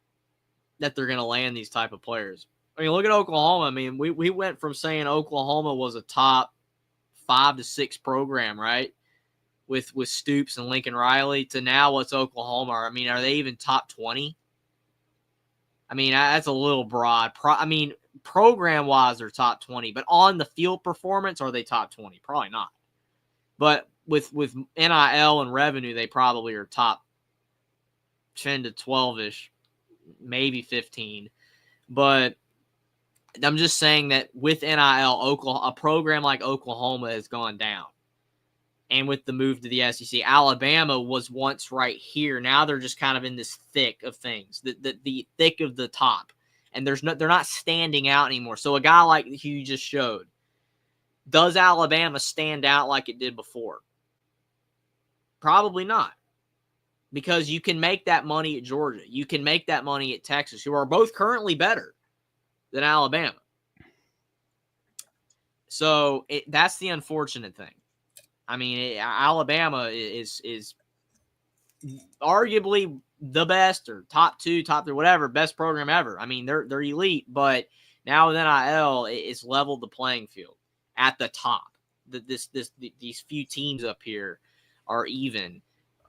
that they're going to land these type of players. I mean, look at Oklahoma. I mean, we went from saying Oklahoma was a top 5 to 6 program, right? with Stoops and Lincoln Riley to now what's Oklahoma? I mean, are they even top 20? I mean, that's a little broad. Program-wise, they're top 20, but on the field performance, are they top 20? Probably not. But with NIL and revenue, they probably are top 10 to 12-ish, maybe 15. But I'm just saying that with NIL, a program like Oklahoma has gone down. And with the move to the SEC, Alabama was once right here. Now they're just kind of in this thick of things, the thick of the top. And they're not standing out anymore. So a guy like who you just showed, does Alabama stand out like it did before? Probably not. Because you can make that money at Georgia. You can make that money at Texas, who are both currently better than Alabama. So that's the unfortunate thing. I mean, Alabama is arguably the best or top 2, top 3, whatever, best program ever. I mean, they're elite, but now with NIL, it's leveled the playing field at the top. These few teams up here are even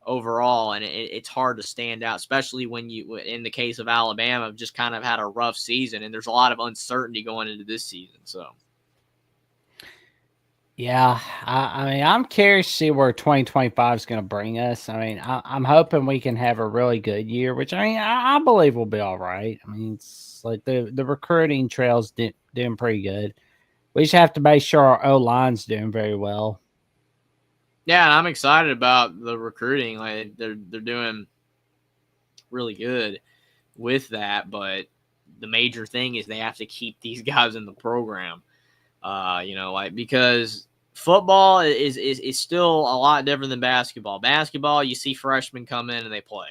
overall, and it's hard to stand out, especially when you, in the case of Alabama, just kind of had a rough season, and there's a lot of uncertainty going into this season. So. Yeah, I mean, I'm curious to see where 2025 is going to bring us. I mean, I'm hoping we can have a really good year, which I mean, I believe will be all right. I mean, it's like the recruiting trail's doing pretty good. We just have to make sure our O-line's doing very well. Yeah, and I'm excited about the recruiting. Like they're doing really good with that, but the major thing is they have to keep these guys in the program. Because football is still a lot different than basketball. Basketball, you see freshmen come in and they play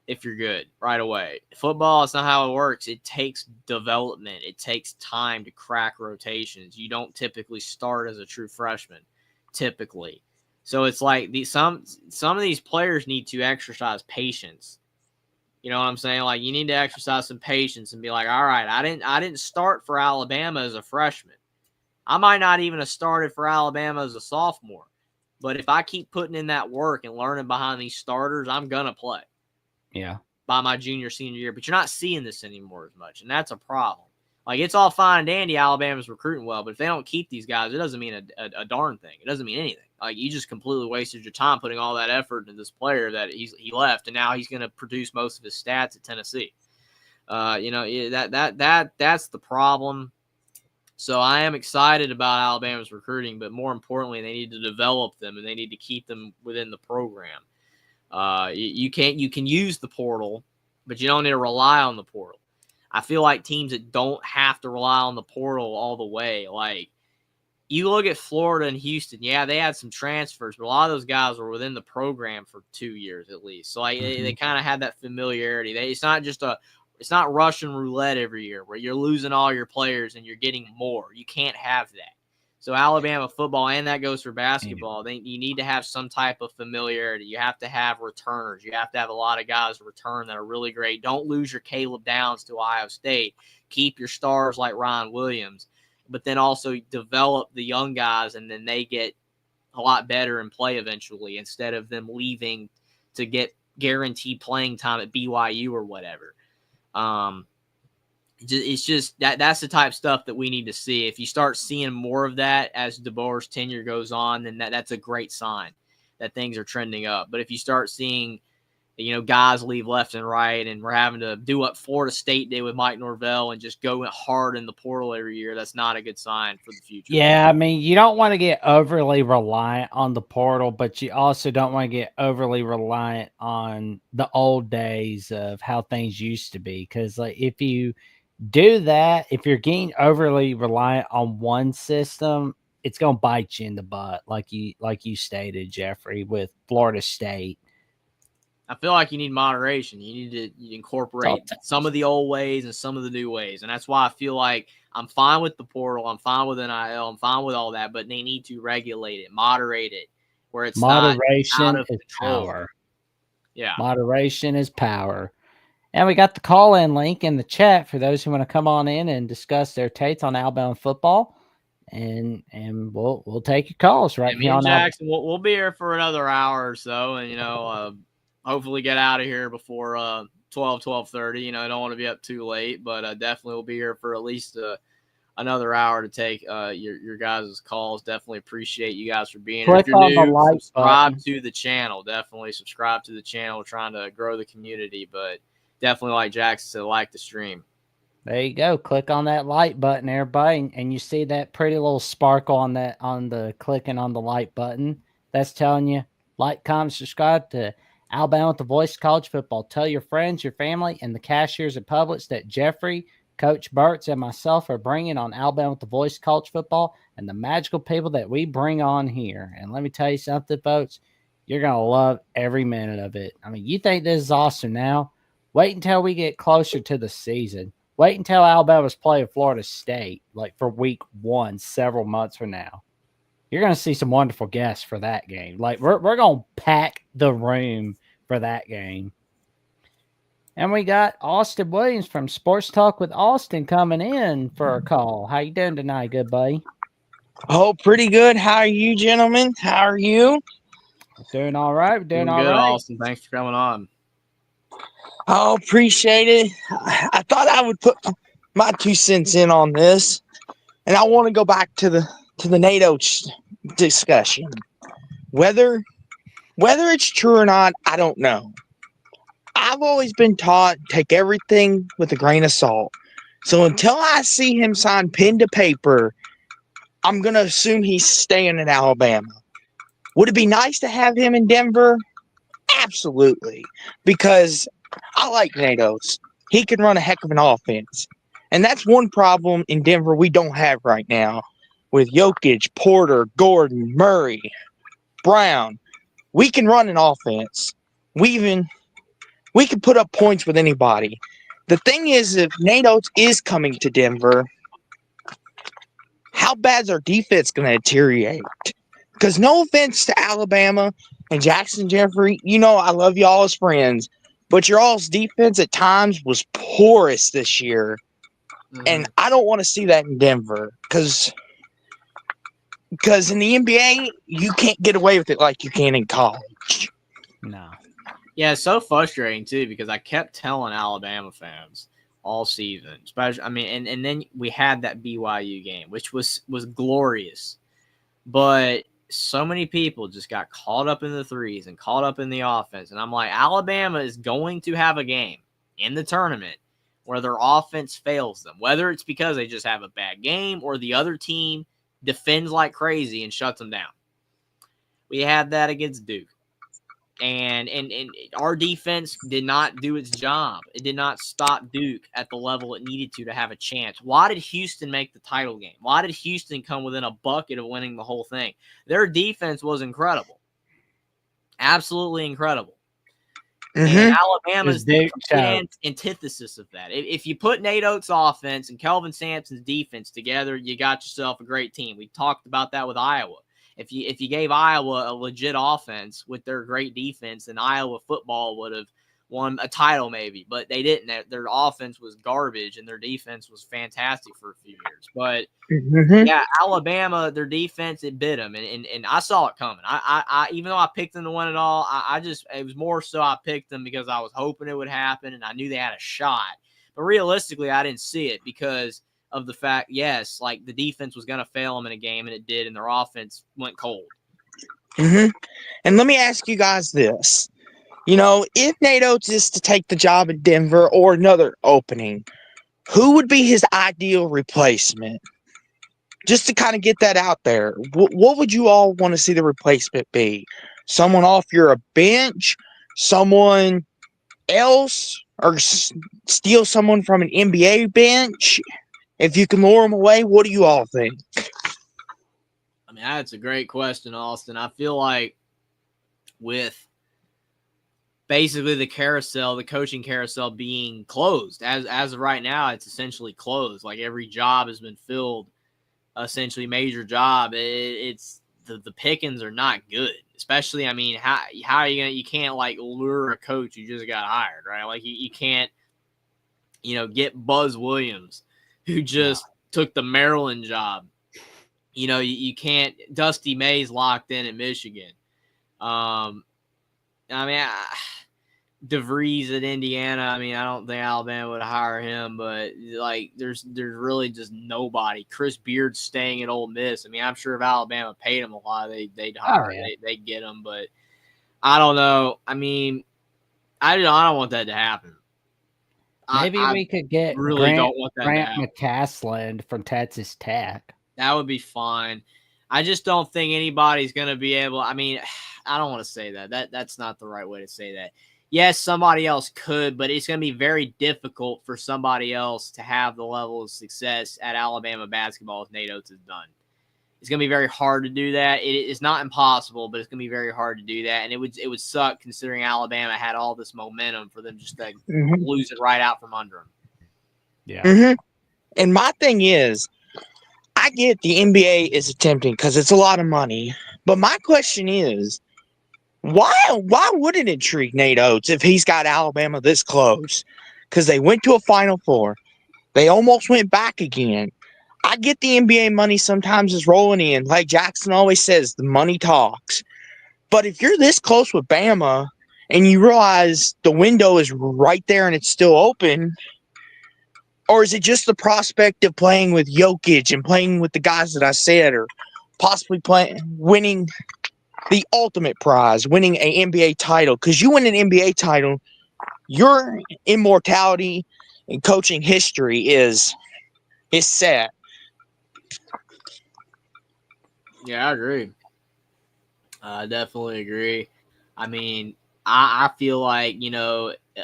if you're good right away. Football, it's not how it works. It takes development. It takes time to crack rotations. You don't typically start as a true freshman, typically. So it's like some of these players need to exercise patience. You know what I'm saying? Like you need to exercise some patience and be like, all right, I didn't start for Alabama as a freshman. I might not even have started for Alabama as a sophomore. But if I keep putting in that work and learning behind these starters, I'm going to play. Yeah. By my junior, senior year. But you're not seeing this anymore as much, and that's a problem. Like, it's all fine and dandy, Alabama's recruiting well, but if they don't keep these guys, it doesn't mean a darn thing. It doesn't mean anything. Like, you just completely wasted your time putting all that effort into this player that he left, and now he's going to produce most of his stats at Tennessee. That's the problem. So I am excited about Alabama's recruiting, but more importantly, they need to develop them and they need to keep them within the program. You can use the portal, but you don't need to rely on the portal. I feel like teams that don't have to rely on the portal all the way, like you look at Florida and Houston, yeah, they had some transfers, but a lot of those guys were within the program for 2 years at least. So like they kind of had that familiarity. It's not Russian roulette every year where you're losing all your players and you're getting more. You can't have that. So Alabama football, and that goes for basketball, you need to have some type of familiarity. You have to have returners. You have to have a lot of guys return that are really great. Don't lose your Caleb Downs to Ohio State. Keep your stars like Ryan Williams, but then also develop the young guys, and then they get a lot better and play eventually instead of them leaving to get guaranteed playing time at BYU or whatever. It's just that's the type of stuff that we need to see. If you start seeing more of that as DeBoer's tenure goes on, then that's a great sign that things are trending up. But if you start seeing, guys leave left and right, and we're having to do what Florida State did with Mike Norvell and just go hard in the portal every year, that's not a good sign for the future. Yeah, I mean, you don't want to get overly reliant on the portal, but you also don't want to get overly reliant on the old days of how things used to be. Because like if you do that, if you're getting overly reliant on one system, it's going to bite you in the butt, like you stated, Jeffrey, with Florida State. I feel like you need moderation. You need to incorporate some of the old ways and some of the new ways. And that's why I feel like I'm fine with the portal. I'm fine with NIL. I'm fine with all that, but they need to regulate it, moderate it, where it's moderation not out of is control. power. Yeah. Moderation is power. And we got the call-in link in the chat for those who want to come on in and discuss their takes on Alabama football. and we'll take your calls right And me here and on our Jackson, we'll be here for another hour or so, and hopefully get out of here before 12:30. I don't want to be up too late, but definitely we'll be here for at least another hour to take your guys' calls. Definitely appreciate you guys for being here. If click you're on the new, like subscribe button. to the channel. Definitely subscribe to the channel. We're trying to grow the community, but definitely, like Jackson said, like the stream. There you go. Click on that like button, everybody, and you see that pretty little sparkle on the clicking on the like button. That's telling you like, comment, subscribe to Alabama with the Voice of College Football. Tell your friends, your family, and the cashiers at Publix that Jeffrey, Coach Burtz, and myself are bringing on Alabama with the Voice of College Football and the magical people that we bring on here. And let me tell you something, folks, you're gonna love every minute of it. I mean, you think this is awesome now? Wait until we get closer to the season. Wait until Alabama's playing Florida State, like for week 1, several months from now. You're going to see some wonderful guests for that game. Like we're going to pack the room for that game. And we got Austin Williams from Sports Talk with Austin coming in for a call. How you doing tonight, good buddy? Oh, pretty good. How are you, gentlemen? How are you? Doing all right. We're doing all good, right. Austin. Thanks for coming on. Oh, appreciate it. I thought I would put my 2 cents in on this, and I want to go back to the NATO discussion. Whether it's true or not, I don't know. I've always been taught take everything with a grain of salt. So until I see him sign pen to paper, I'm gonna assume he's staying in Alabama. Would it be nice to have him in Denver? Absolutely, because I like Natos. He can run a heck of an offense. And that's one problem in Denver we don't have right now. With Jokic, Porter, Gordon, Murray, Brown, we can run an offense. We can put up points with anybody. The thing is, if Natos is coming to Denver, how bad's our defense going to deteriorate? Because no offense to Alabama and Jackson Jeffrey, I love y'all as friends, but your all's defense at times was porous this year. And I don't want to see that in Denver because in the NBA, you can't get away with it like you can in college. No. Yeah, it's so frustrating, too, because I kept telling Alabama fans all season, especially, and then we had that BYU game, which was glorious. But so many people just got caught up in the threes and caught up in the offense. And I'm like, Alabama is going to have a game in the tournament where their offense fails them, whether it's because they just have a bad game or the other team defends like crazy and shuts them down. We had that against Duke. And our defense did not do its job. It did not stop Duke at the level it needed to have a chance. Why did Houston make the title game? Why did Houston come within a bucket of winning the whole thing? Their defense was incredible. Absolutely incredible. And Alabama's the antithesis of that. If you put Nate Oates' offense and Kelvin Sampson's defense together, you got yourself a great team. We talked about that with Iowa. If you gave Iowa a legit offense with their great defense, then Iowa football would have won a title maybe, but they didn't. Their offense was garbage and their defense was fantastic for a few years. But yeah, Alabama, their defense, it bit them, and I saw it coming. I even though I picked them to win it all, it was more so I picked them because I was hoping it would happen and I knew they had a shot. But realistically, I didn't see it because of the fact, yes, like the defense was going to fail them in a game, and it did, and their offense went cold. And let me ask you guys this. If Nate Oates is to take the job at Denver or another opening, who would be his ideal replacement? Just to kind of get that out there, what would you all want to see the replacement be? Someone off your bench? Someone else? Or steal someone from an NBA bench? If you can lure them away, what do you all think? I mean, that's a great question, Austin. I feel like with basically the coaching carousel being closed, as of right now, it's essentially closed. Like every job has been filled, essentially major job. It's the pickings are not good. Especially, I mean, how are you you can't like lure a coach who just got hired, right? Like you can't, get Buzz Williams, who just took the Maryland job you can't. Dusty May's locked in at Michigan. I mean, DeVries at Indiana. I mean, I don't think Alabama would hire him, but like, there's really just nobody. Chris Beard's staying at Ole Miss. I mean, I'm sure if Alabama paid him a lot, they'd hire. They'd get him, but I don't know. I mean, I don't want that to happen. Maybe we could get Grant McCaslin from Texas Tech. That would be fine. I just don't think anybody's going to be able. I mean, I don't want to say that. That's not the right way to say that. Yes, somebody else could, but it's going to be very difficult for somebody else to have the level of success at Alabama basketball as Nate Oates has done. It's going to be very hard to do that. It's not impossible, but it's going to be very hard to do that. And it would suck considering Alabama had all this momentum for them just to lose it right out from under them. Yeah. Mm-hmm. And my thing is, I get the NBA is attempting because it's a lot of money. But my question is, why would it intrigue Nate Oates if he's got Alabama this close? Because they went to a Final Four. They almost went back again. I get the NBA money sometimes is rolling in. Like Jackson always says, the money talks. But if you're this close with Bama and you realize the window is right there and it's still open, or is it just the prospect of playing with Jokic and playing with the guys that I said, or possibly winning the ultimate prize, winning an NBA title? Because you win an NBA title, your immortality and coaching history is set. Yeah, I agree. I definitely agree. I mean, I feel like,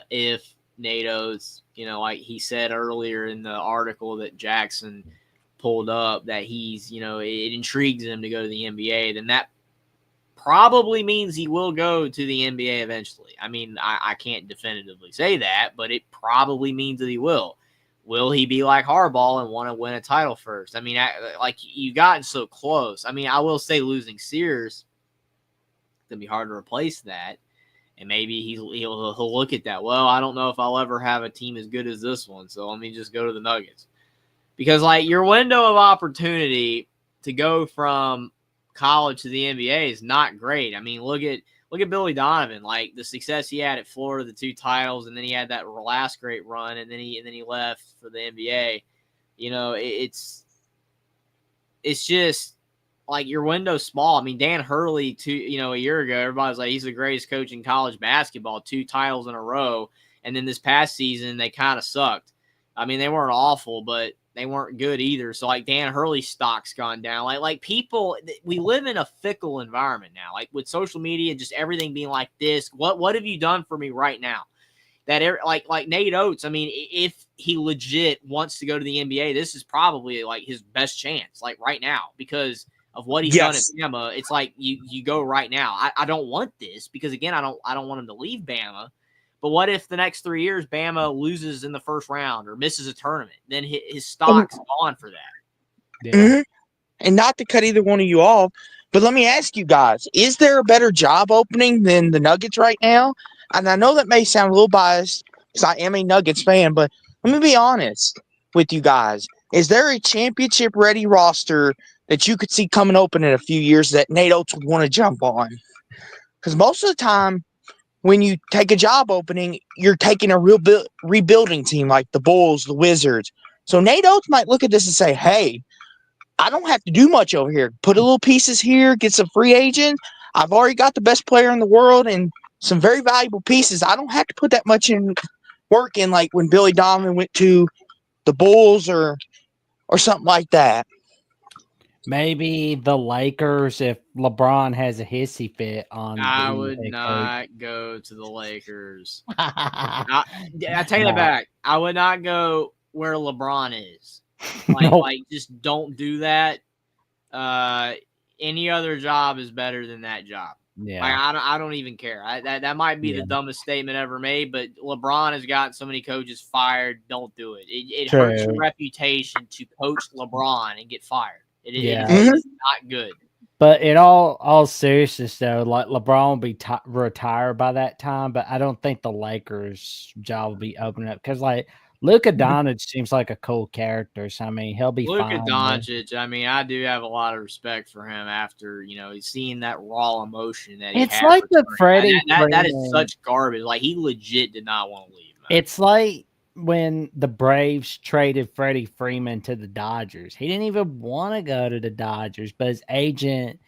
if Nate Oates, like he said earlier in the article that Jackson pulled up, that he's, it intrigues him to go to the NBA, then that probably means he will go to the NBA eventually. I mean, I can't definitively say that, but it probably means that he will. Will he be like Harbaugh and want to win a title first? I mean, like, you've gotten so close. I mean, I will say losing Sears, it's going to be hard to replace that. And maybe he'll look at that. Well, I don't know if I'll ever have a team as good as this one, so let me just go to the Nuggets. Because, like, your window of opportunity to go from college to the NBA is not great. I mean, look at Billy Donovan, like the success he had at Florida, the 2 titles, and then he had that last great run, and then he left for the NBA. It's just like your window's small. I mean, Dan Hurley, a year ago, everybody's like, he's the greatest coach in college basketball, 2 titles in a row. And then this past season, they kind of sucked. I mean, they weren't awful, but they weren't good either. So, like, Dan Hurley's stock's gone down. Like people, we live in a fickle environment now. Like, with social media, just everything being like this. What have you done for me right now? That like Nate Oates, I mean, if he legit wants to go to the NBA, this is probably like his best chance, like right now, because of what he's done at Bama. It's like you go right now. I don't want this because, again, I don't want him to leave Bama. But what if the next 3 years Bama loses in the first round or misses a tournament? Then his stock's gone for that. Yeah. Mm-hmm. And not to cut either one of you off, but let me ask you guys, is there a better job opening than the Nuggets right now? And I know that may sound a little biased because I am a Nuggets fan, but let me be honest with you guys. Is there a championship-ready roster that you could see coming open in a few years that Nate Oates would want to jump on? Because most of the time, when you take a job opening, you're taking a real rebuilding team like the Bulls, the Wizards. So Nate Oates might look at this and say, hey, I don't have to do much over here. Put a little pieces here, get some free agents. I've already got the best player in the world and some very valuable pieces. I don't have to put that much in work in, like when Billy Donovan went to the Bulls or something like that. Maybe the Lakers if LeBron has a hissy fit on. I would not go to the Lakers. I take that back. I would not go where LeBron is. Like, just don't do that. Any other job is better than that job. Yeah. Like, I don't even care. That might be the dumbest statement ever made, but LeBron has gotten so many coaches fired. Don't do it. It hurts your reputation to coach LeBron and get fired. It is not good. But in all seriousness, though, like LeBron will be retired by that time, but I don't think the Lakers' job will be opening up because, like, Luka Doncic seems like a cool character. So I mean, he'll be Luka fine. Doncic, I mean, I do have a lot of respect for him after, he's seeing that raw emotion that he It's had. like the returning. Freddie That is Freeman. such garbage. Like, he legit did not want to leave, man. It's like when the Braves traded Freddie Freeman to the Dodgers. He didn't even want to go to the Dodgers, but his agent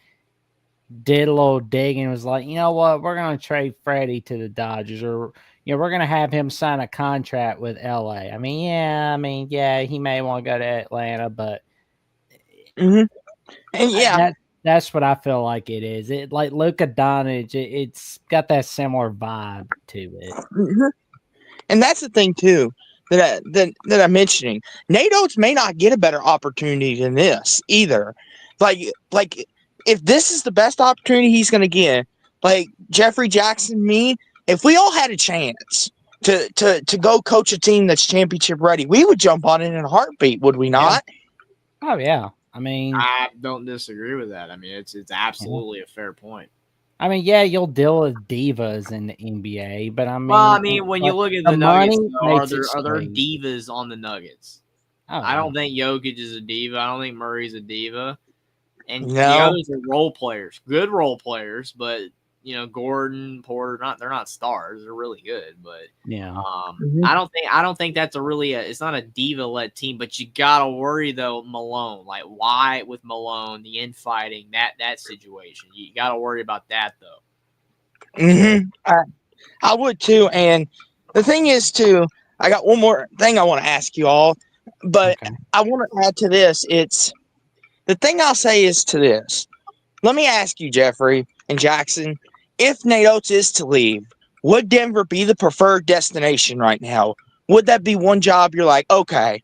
did a little digging and was like, you know what, we're going to trade Freddie to the Dodgers, or we're going to have him sign a contract with LA. I mean, yeah, he may want to go to Atlanta, but And yeah, that's what I feel like it is. It like Luka Doncic, it's got that similar vibe to it. And that's the thing too that I'm mentioning. Nate Oates may not get a better opportunity than this either. Like if this is the best opportunity he's going to get, like Jeffrey Jackson, me, if we all had a chance to go coach a team that's championship ready, we would jump on it in a heartbeat, would we not? Yeah. Oh yeah. I mean, I don't disagree with that. I mean, it's absolutely a fair point. I mean, yeah, you'll deal with divas in the NBA, but I mean, Well, I mean, when you look at the Nuggets, are there divas on the Nuggets? Oh, I don't think Jokic is a diva. I don't think Murray's a diva. And No. the others are role players, good role players, but Gordon, Porter, they're not stars. They're really good, but yeah. I don't think that's it's not a diva-led team, but you gotta worry though, Malone. Like, why with Malone, the infighting, that situation. You gotta worry about that though. I would too. And the thing is too, I got one more thing I want to ask you all, but Okay. I want to add to this. It's the thing I'll say is to this. Let me ask you, Jeffrey and Jackson, if Nate Oates is to leave, would Denver be the preferred destination right now? Would that be one job you're like, okay,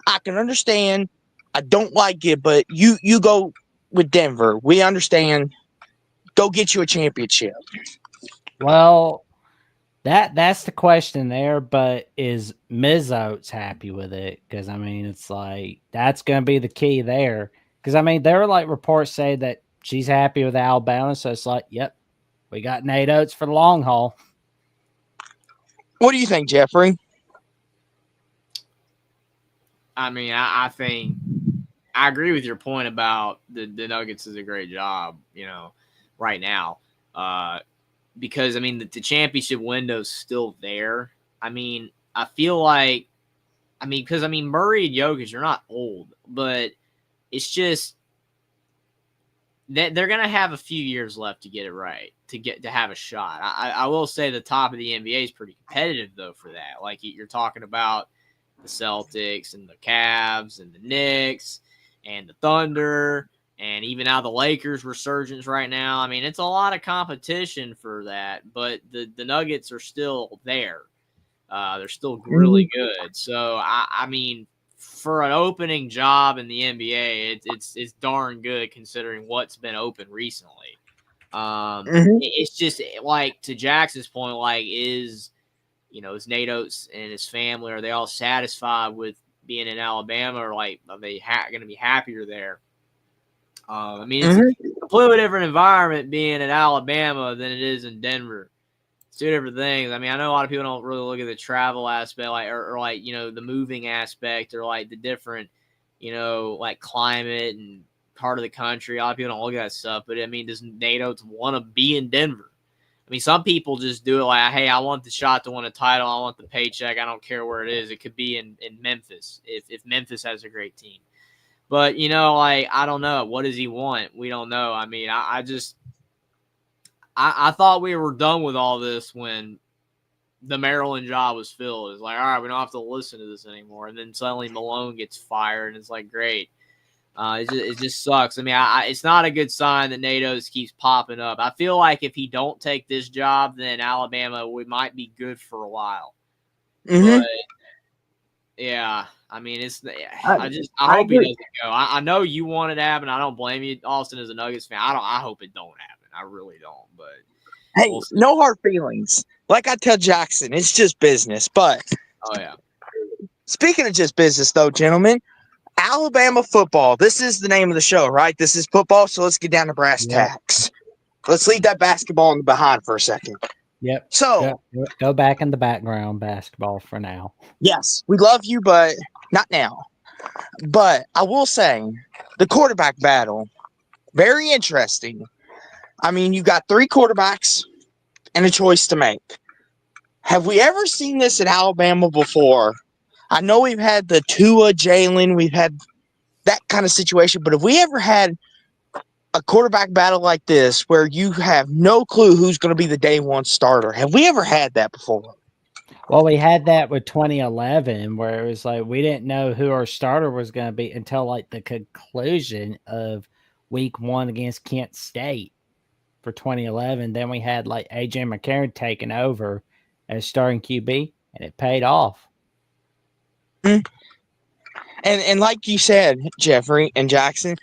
I can understand, I don't like it, but you go with Denver. We understand. Go get you a championship. Well, that's the question there, but is Ms. Oates happy with it? Because I mean, it's like that's going to be the key there. Because I mean, there were like reports say that she's happy with Alabama, so it's like, yep, we got Nate Oates for the long haul. What do you think, Jeffrey? I mean, I think I agree with your point about the Nuggets is a great job, right now. Because, I mean, the championship window's still there. I mean, I feel like, because Murray and Jokic are not old, but it's just that they're going to have a few years left to get it right, to have a shot. I will say the top of the NBA is pretty competitive, though, for that. Like, you're talking about the Celtics and the Cavs and the Knicks and the Thunder and even now the Lakers resurgence right now. I mean, it's a lot of competition for that, but the Nuggets are still there. They're still really good. So, I mean, for an opening job in the NBA, it's darn good considering what's been open recently. It's just like, to Jackson's point, like, is Nate Oates and his family, are they all satisfied with being in Alabama, or like, are they going to be happier there? I mean, it's a completely different environment being in Alabama than it is in Denver. It's two different things. I mean, I know a lot of people don't really look at the travel aspect, like, or like, the moving aspect, or like the different, like climate and part of the country. A lot of people don't look at that stuff, but I mean, does Nate Oates want to be in Denver? I mean, some people just do it like, hey, I want the shot to win a title. I want the paycheck. I don't care where it is. It could be in Memphis if Memphis has a great team. But, like, I don't know. What does he want? We don't know. I mean, I thought we were done with all this when the Maryland job was filled. It's like, all right, we don't have to listen to this anymore. And then suddenly Malone gets fired, and it's like, great. It just sucks. I mean, it's not a good sign that Nate Oates keeps popping up. I feel like if he don't take this job, then Alabama, we might be good for a while. But, yeah, I mean, I hope he doesn't go. I know you want it to happen. I don't blame you, Austin, as a Nuggets fan. I hope it don't happen. I really don't. But hey, no hard feelings. Like I tell Jackson, it's just business. But oh yeah. Speaking of just business, though, gentlemen, Alabama football. This is the name of the show, right? This is football. So let's get down to brass tacks. Let's leave that basketball in the behind for a second. Yep. So, Go back in the background basketball for now. yes, we love you, but not now. But I will say, the quarterback battle, very interesting. I mean, you got 3 quarterbacks and a choice to make. Have we ever seen this at Alabama before? I know we've had the Tua, Jalen, we've had that kind of situation, but have we ever had a quarterback battle like this where you have no clue who's going to be the day one starter? Have we ever had that before? Well, we had that with 2011 where it was like we didn't know who our starter was going to be until like the conclusion of week 1 against Kent State for 2011. Then we had like AJ McCarron taking over as starting QB, and it paid off. And like you said, Jeffrey and Jackson,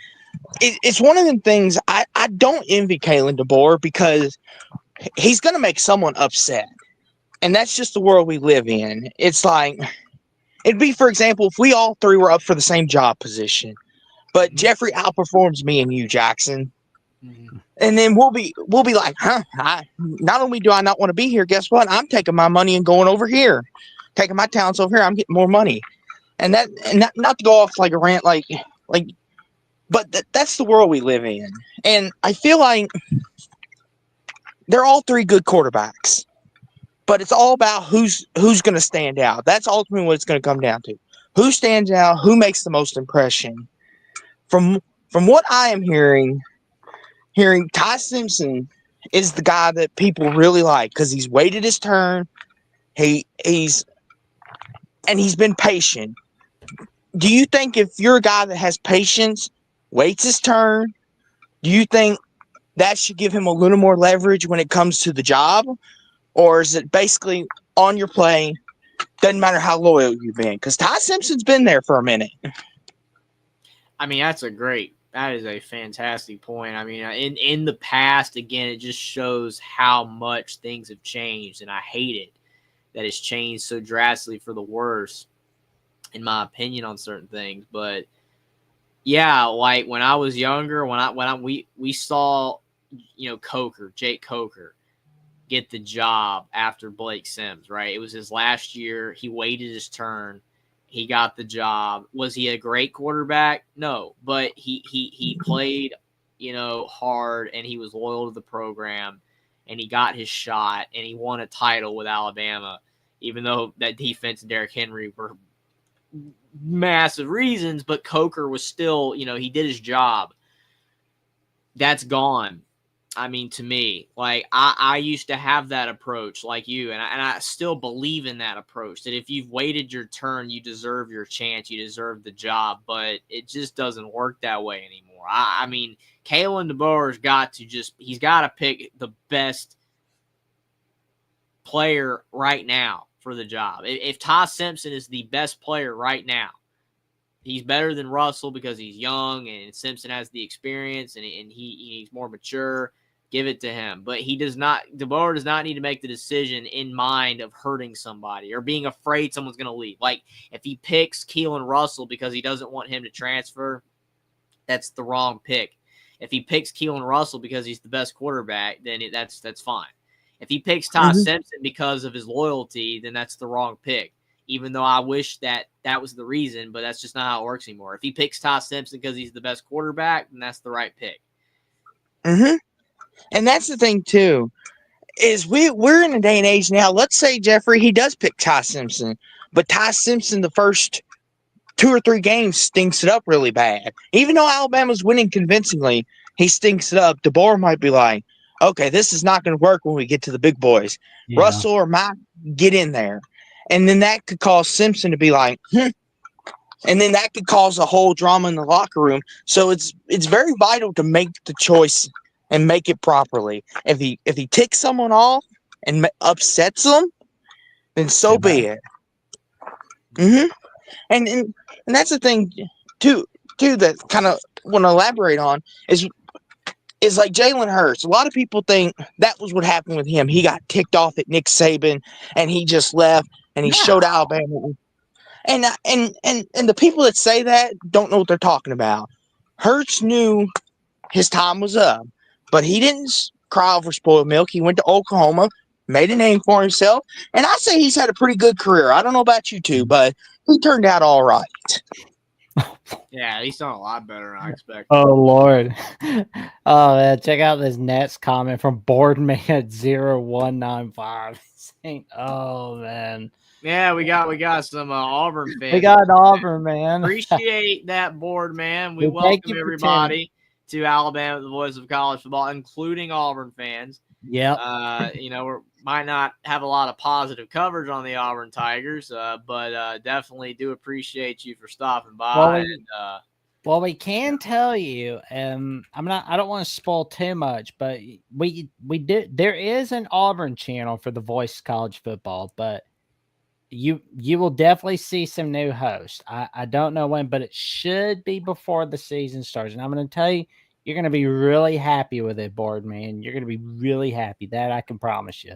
it's one of them things I don't envy Kalen DeBoer because he's going to make someone upset. And that's just the world we live in. It's like, it'd be, for example, if we all 3 were up for the same job position, but Jeffrey outperforms me and you, Jackson. Mm-hmm. And then we'll be like, not only do I not want to be here, guess what? I'm taking my money and going over here, taking my talents over here. I'm getting more money. And not to go off like a rant, but that's the world we live in. And I feel like they're all 3 good quarterbacks, but it's all about who's going to stand out. That's ultimately what it's going to come down to. Who stands out? Who makes the most impression? From what I am hearing Ty Simpson is the guy that people really like because he's waited his turn. He's been patient. Do you think if you're a guy that has patience, waits his turn, do you think that should give him a little more leverage when it comes to the job? Or is it basically on your play, doesn't matter how loyal you've been? Because Ty Simpson's been there for a minute. I mean, that is a fantastic point. I mean, in the past, again, it just shows how much things have changed, and I hate it that it's changed so drastically for the worse, in my opinion, on certain things. But yeah, like when I was younger, we saw, Jake Coker get the job after Blake Sims, right? It was his last year. He waited his turn. He got the job. Was he a great quarterback? No, but he played, hard, and he was loyal to the program, and he got his shot, and he won a title with Alabama, even though that defense and Derrick Henry were massive reasons, but Coker was still, he did his job. That's gone. I mean, to me, like I used to have that approach like you, and I still believe in that approach, that if you've waited your turn, you deserve your chance, you deserve the job, but it just doesn't work that way anymore. I mean, Kalen DeBoer's he's got to pick the best player right now for the job. If Ty Simpson is the best player right now, he's better than Russell because he's young and Simpson has the experience and he's more mature. Give it to him. But DeBoer does not need to make the decision in mind of hurting somebody or being afraid someone's going to leave. Like, if he picks Keelan Russell because he doesn't want him to transfer, that's the wrong pick. If he picks Keelan Russell because he's the best quarterback, then that's fine. If he picks Ty Simpson because of his loyalty, then that's the wrong pick. Even though I wish that was the reason, but that's just not how it works anymore. If he picks Ty Simpson because he's the best quarterback, then that's the right pick. Mm-hmm. And that's the thing, too, is we're in a day and age now. Let's say, Jeffrey, he does pick Ty Simpson, but Ty Simpson, the first 2 or 3 games, stinks it up really bad. Even though Alabama's winning convincingly, he stinks it up. DeBoer might be like, okay, this is not going to work when we get to the big boys. Yeah. Russell or Mike, get in there. And then that could cause Simpson to be like, And then that could cause a whole drama in the locker room. So it's very vital to make the choice and make it properly. If he ticks someone off and upsets them, then so be it. Mm-hmm. And that's the thing too that kind of want to elaborate on is like Jalen Hurts. A lot of people think that was what happened with him. He got ticked off at Nick Saban and he just left and he showed Alabama. And the people that say that don't know what they're talking about. Hurts knew his time was up, but he didn't cry over spoiled milk. He went to Oklahoma, made a name for himself, and I say he's had a pretty good career. I don't know about you two, but he turned out all right. Yeah, he's done a lot better than I expected. Oh Lord. Oh man, check out this Nets comment from Boardman0195 saying, oh man. Yeah, we got some Auburn fans. We got Auburn, man. Appreciate that, board man. We Well, thank welcome you for everybody to Alabama, the voice of college football, including Auburn fans. Yep. We might not have a lot of positive coverage on the Auburn Tigers, but definitely do appreciate you for stopping by. Well, we can tell you, I don't want to spoil too much, but we did. There is an Auburn channel for the Voice of College Football, but you will definitely see some new hosts. I don't know when, but it should be before the season starts. And I'm going to tell you, you're going to be really happy with it, board man. You're going to be really happy. That I can promise you.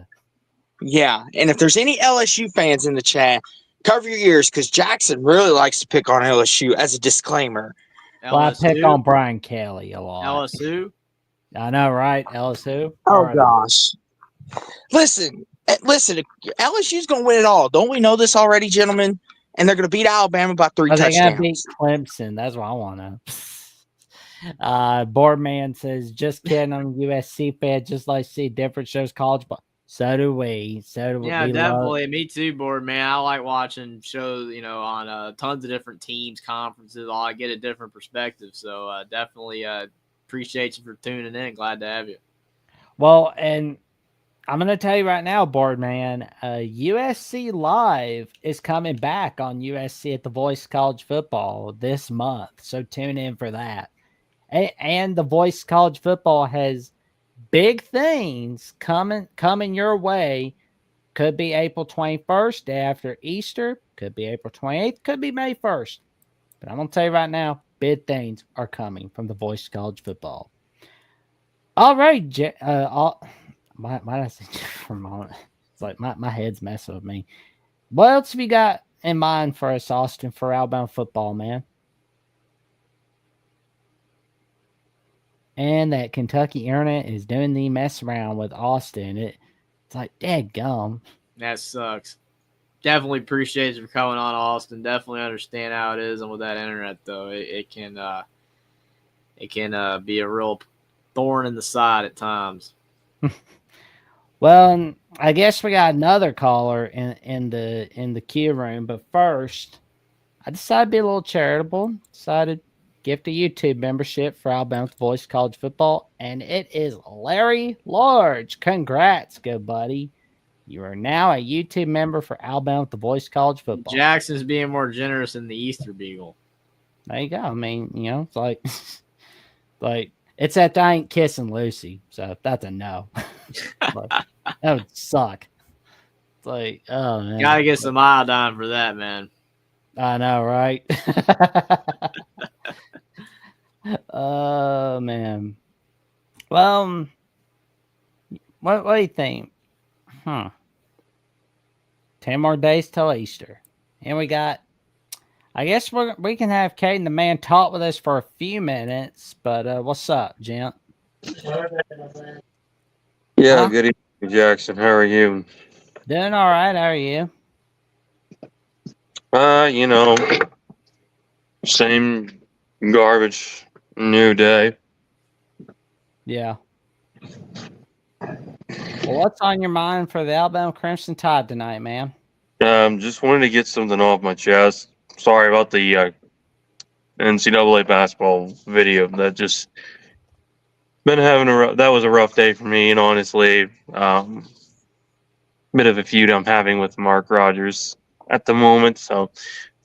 Yeah, and if there's any LSU fans in the chat, cover your ears because Jackson really likes to pick on LSU as a disclaimer. LSU? Well, I pick on Brian Kelly a lot. LSU? I know, right? LSU? Oh, gosh. Listen, LSU's going to win it all. Don't we know this already, gentlemen? And they're going to beat Alabama by 3 touchdowns. They're going to beat Clemson. That's what I want to know. Boardman says, just kidding. I'm a USC fan. Just like to see different shows college, but so do we. Yeah, definitely. Me too, board man. I like watching shows, on tons of different teams, conferences. I get a different perspective. So definitely appreciate you for tuning in. Glad to have you. Well, and I'm going to tell you right now, Boardman, USC Live is coming back on USC at the Voice College Football this month. So tune in for that. And the Voice College Football has big things coming your way. Could be April 21st, day after Easter. Could be April 28th. Could be May 1st. But I'm going to tell you right now, big things are coming from the Voice College Football. All right, why did I say for a moment? It's like my head's messing with me. What else have you got in mind for us, Austin, for Alabama football, man? And that Kentucky internet is doing the mess around with Austin. It's like, dadgum. That sucks. Definitely appreciate you for coming on, Austin. Definitely understand how it is, and with that internet, though, it can be a real thorn in the side at times. Well, I guess we got another caller in the queue room, but first, I decided to be a little charitable. Decided to gift a YouTube membership for Alabama Voice College Football, and it is Larry Large. Congrats, good buddy. You are now a YouTube member for Alabama Voice College Football. Jackson's being more generous than the Easter Beagle. There you go. I mean, it's like, it's that I ain't kissing Lucy, so that's a no. That would suck. It's like, oh man, gotta get some iodine for that, man. I know, right? Oh man. Well, what do you think? 10 more days till Easter, and we got. I guess we can have Caden the man talk with us for a few minutes. But what's up, gent? Yeah, good evening, Jackson. How are you? Doing all right. How are you? Same garbage, new day. Yeah. Well, what's on your mind for the Alabama Crimson Tide tonight, man? Just wanted to get something off my chest. Sorry about the NCAA basketball video. That just been having that was a rough day for me, and honestly, bit of a feud I'm having with Mark Rogers at the moment. So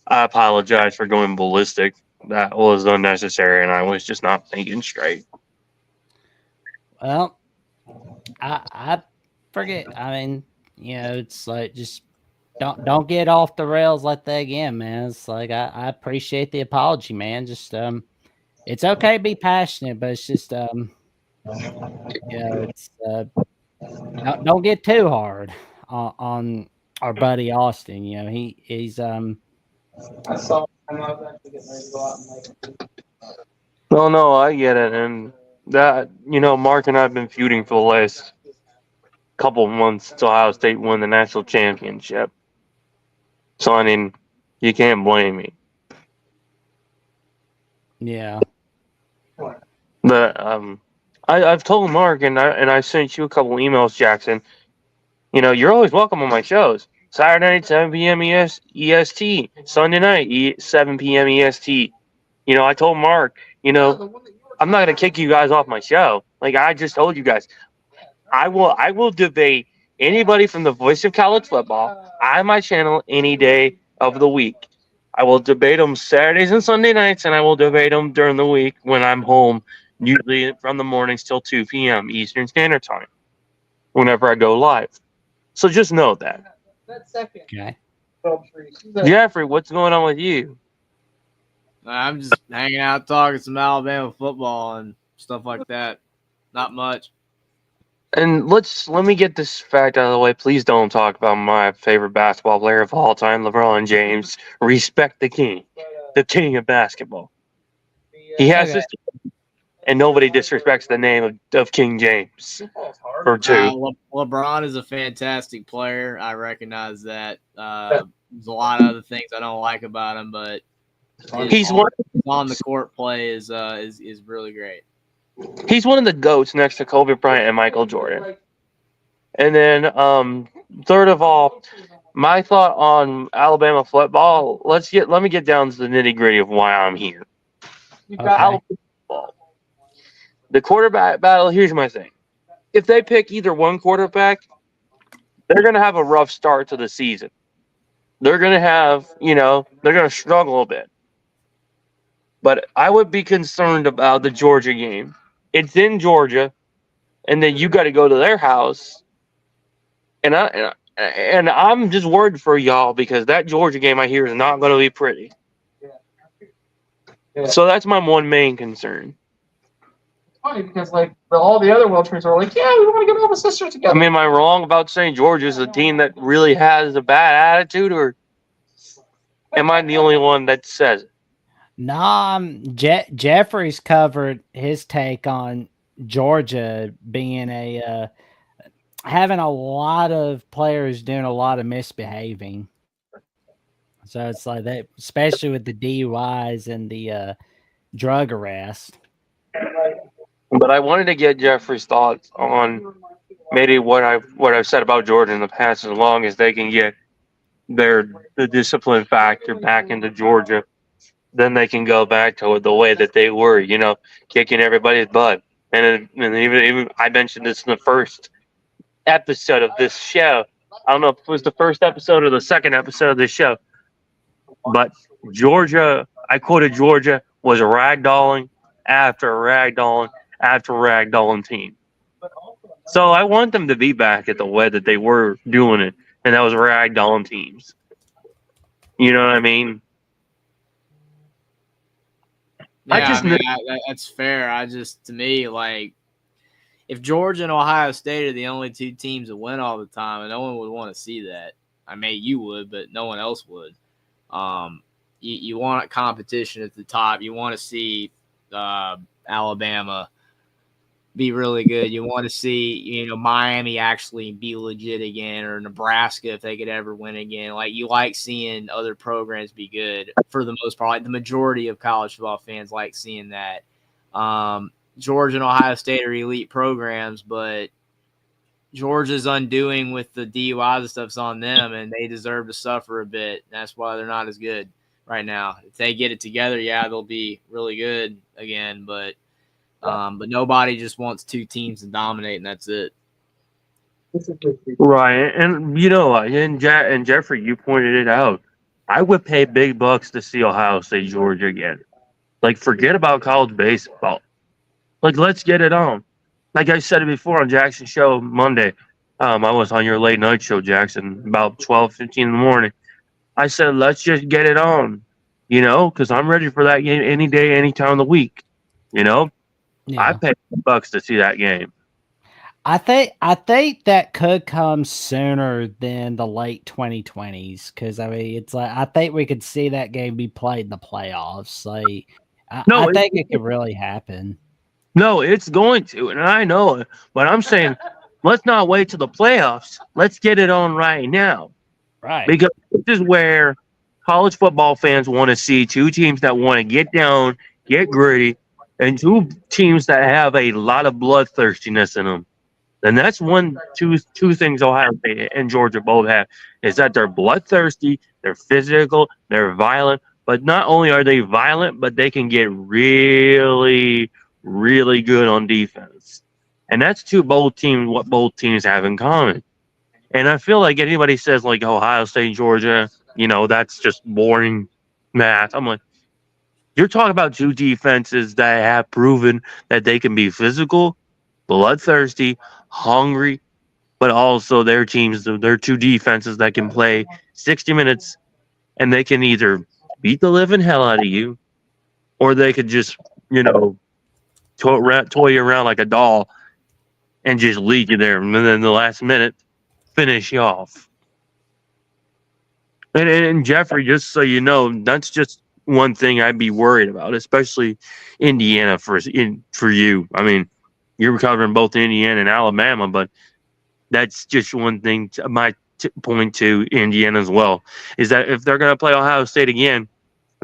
I apologize for going ballistic. That was unnecessary, and I was just not thinking straight. Well, I forget. I mean, it's like just don't get off the rails like that again, man. It's like I appreciate the apology, man. Just it's okay to be passionate, but it's just it's don't get too hard on our buddy Austin. He's I saw him actually getting ready to go out and make. No, I get it, and that Mark and I have been feuding for the last couple of months till Ohio State won the national championship. So, I mean, you can't blame me. Yeah. I've told Mark and I sent you a couple emails, Jackson. You're always welcome on my shows. Saturday night, 7 p.m. EST. Sunday night, 7 p.m. EST. I told Mark, I'm not gonna kick you guys off my show. Like I just told you guys, I will debate anybody from the voice of college football on my channel any day of the week. I will debate them Saturdays and Sunday nights, and I will debate them during the week when I'm home, usually from the mornings till 2 p.m. Eastern Standard Time, whenever I go live. So just know that. Okay. Jeffrey, what's going on with you? I'm just hanging out talking some Alabama football and stuff like that. Not much. And let me get this fact out of the way. Please don't talk about my favorite basketball player of all time, LeBron James. Respect the king of basketball. He has Okay. this, and nobody disrespects the name of King James. Or two. LeBron is a fantastic player. I recognize that. There's a lot of other things I don't like about him, but He's on the court play is really great. He's one of the GOATs next to Kobe Bryant and Michael Jordan. And then, third of all, my thought on Alabama football. Let me get down to the nitty gritty of why I'm here. Okay. Alabama football. The quarterback battle. Here's my thing: if they pick either one quarterback, they're gonna have a rough start to the season. They're gonna have, they're gonna struggle a bit. But I would be concerned about the Georgia game. It's in Georgia, and then you got to go to their house, and I'm just worried for y'all because that Georgia game I hear is not going to be pretty. So that's my one main concern. Funny because all the other World Trades are like, yeah, we want to get all the sisters together. I mean, am I wrong about saying Georgia's a team that really has a bad attitude, or am I the only one that says it? No, Jeffrey's covered his take on Georgia being having a lot of players doing a lot of misbehaving. So it's like that, especially with the DUIs and the drug arrest. But I wanted to get Jeffrey's thoughts on maybe what I've said about Georgia in the past. As long as they can get the discipline factor back into Georgia, then they can go back to the way that they were, kicking everybody's butt. And even I mentioned this in the first episode of this show. I don't know if it was the first episode or the second episode of this show, but Georgia, I quoted Georgia, was ragdolling after ragdolling after ragdolling team. So I want them to be back at the way that they were doing it, and that was ragdolling teams. You know what I mean? Yeah, that's fair. To me, if Georgia and Ohio State are the only two teams that win all the time, and no one would want to see that. I mean, you would, but no one else would. You want competition at the top. You want to see Alabama be really good. You want to see, Miami actually be legit again, or Nebraska if they could ever win again. You like seeing other programs be good for the most part. The majority of college football fans like seeing that. Georgia and Ohio State are elite programs, but Georgia's undoing with the DUIs and stuff's on them, and they deserve to suffer a bit. That's why they're not as good right now. If they get it together, yeah, they'll be really good again, but nobody just wants two teams to dominate, and that's it. Right, and and Jeffrey, you pointed it out. I would pay big bucks to see Ohio State Georgia again. Forget about college baseball. Let's get it on. Like I said it before on Jackson's show Monday. I was on your late night show, Jackson, about 12:15 in the morning. I said, let's just get it on, because I'm ready for that game any day, any time of the week. Yeah. I paid bucks to see that game. I think that could come sooner than the late 2020s, because it's I think we could see that game be played in the playoffs. I think it could really happen. No, it's going to, and I know it. But I'm saying, let's not wait till the playoffs. Let's get it on right now. Right. Because this is where college football fans want to see two teams that want to get down, get gritty, and two teams that have a lot of bloodthirstiness in them. And that's two things Ohio State and Georgia both have, is that they're bloodthirsty, they're physical, they're violent. But not only are they violent, but they can get really, really good on defense. And that's what both teams have in common. And I feel like anybody says like Ohio State, Georgia, that's just boring math. I'm like, you're talking about two defenses that have proven that they can be physical, bloodthirsty, hungry, but also they're two defenses that can play 60 minutes and they can either beat the living hell out of you or they could just, toy you around like a doll and just lead you there. And then the last minute, finish you off. And Jeffrey, just so you know, that's just one thing I'd be worried about, especially Indiana for you. I mean, you're covering both Indiana and Alabama, but that's just one thing. My point to Indiana as well is that if they're going to play Ohio State again,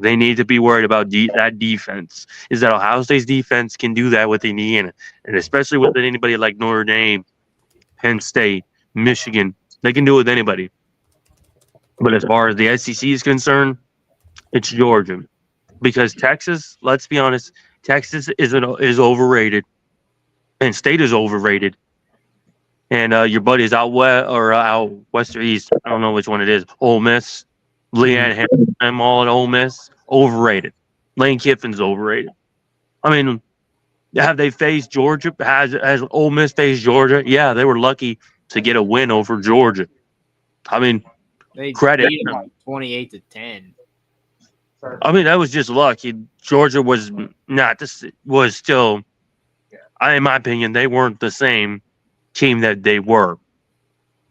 they need to be worried about that defense. Is that Ohio State's defense can do that with Indiana, and especially with anybody like Notre Dame, Penn State, Michigan, they can do it with anybody. But as far as the SEC is concerned, it's Georgia, because Texas. Let's be honest, Texas is overrated, and State is overrated. And your buddies out west or east, I don't know which one it is. Ole Miss, Leanne Hamilton, all at Ole Miss, overrated. Lane Kiffin's overrated. I mean, have they faced Georgia? Has Ole Miss faced Georgia? Yeah, they were lucky to get a win over Georgia. I mean, they credit beat them like 28-10. I mean, that was just lucky. Georgia was still, in my opinion, they weren't the same team that they were.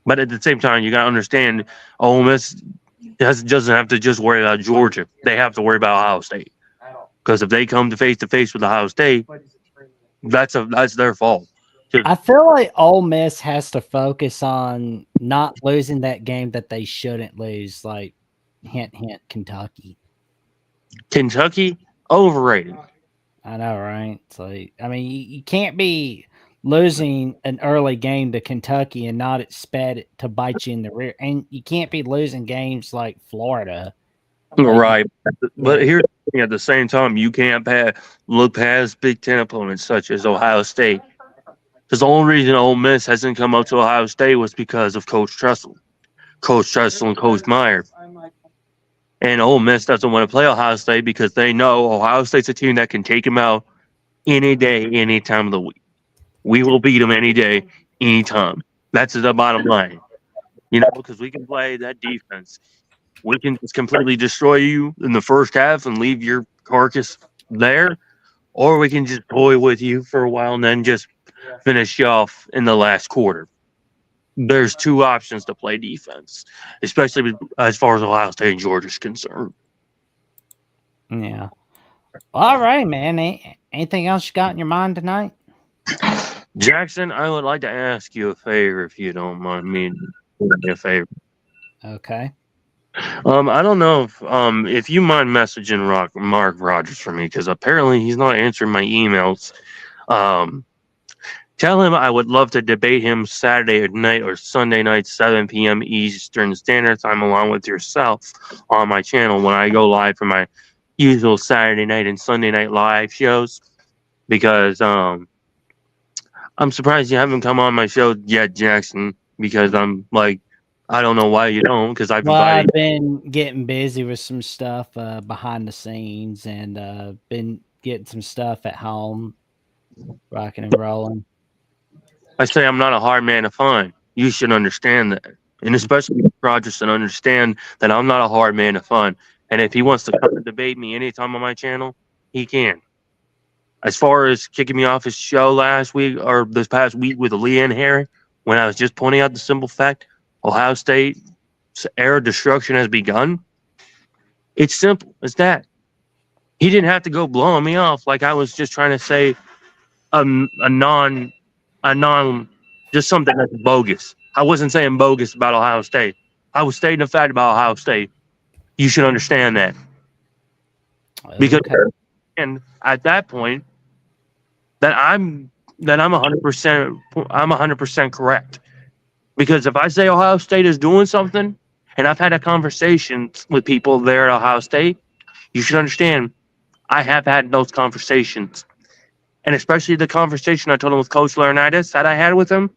But at the same time, you got to understand, Ole Miss doesn't have to just worry about Georgia. They have to worry about Ohio State. Because if they come to face with Ohio State, that's their fault. I feel like Ole Miss has to focus on not losing that game that they shouldn't lose. Like, hint, hint, Kentucky. Kentucky, overrated. I know, right? It's like, I mean, you can't be losing an early game to Kentucky and not expect it to bite you in the rear. And you can't be losing games like Florida. Right. But here's the thing, at the same time, you can't look past Big Ten opponents such as Ohio State. Because the only reason Ole Miss hasn't come up to Ohio State was because of Coach Tressel and Coach Meyer. And Ole Miss doesn't want to play Ohio State because they know Ohio State's a team that can take them out any day, any time of the week. We will beat them any day, any time. That's the bottom line. Because we can play that defense. We can just completely destroy you in the first half and leave your carcass there. Or we can just toy with you for a while and then just finish you off in the last quarter. There's two options to play defense, especially as far as Ohio State and Georgia is concerned. Yeah. All right, man. Anything else you got in your mind tonight? Jackson, I would like to ask you a favor if you don't mind me doing me a favor. Okay. I don't know if you mind messaging Mark Rogers for me, because apparently he's not answering my emails. Tell him I would love to debate him Saturday night or Sunday night, 7 p.m. Eastern Standard Time, along with yourself on my channel when I go live for my usual Saturday night and Sunday night live shows. Because I'm surprised you haven't come on my show yet, Jackson, because I'm like, I don't know why you don't, because I've been getting busy with some stuff behind the scenes and been getting some stuff at home, rocking and rolling. I say I'm not a hard man to find. You should understand that. And especially Rogers should understand that I'm not a hard man to find. And if he wants to come and debate me anytime on my channel, he can. As far as kicking me off his show last week or this past week with Leanne Harry, when I was just pointing out the simple fact Ohio State's era of destruction has begun, it's simple as that. He didn't have to go blowing me off like I was just trying to say a non just something that's bogus. I wasn't saying bogus about Ohio State. I was stating a fact about Ohio State. You should understand that. Because Okay. and at that point, that I'm 100% correct. Because if I say Ohio State is doing something, and I've had a conversation with people there at Ohio State, you should understand I have had those conversations. And especially the conversation I told him with Coach Laurinaitis that I had with him.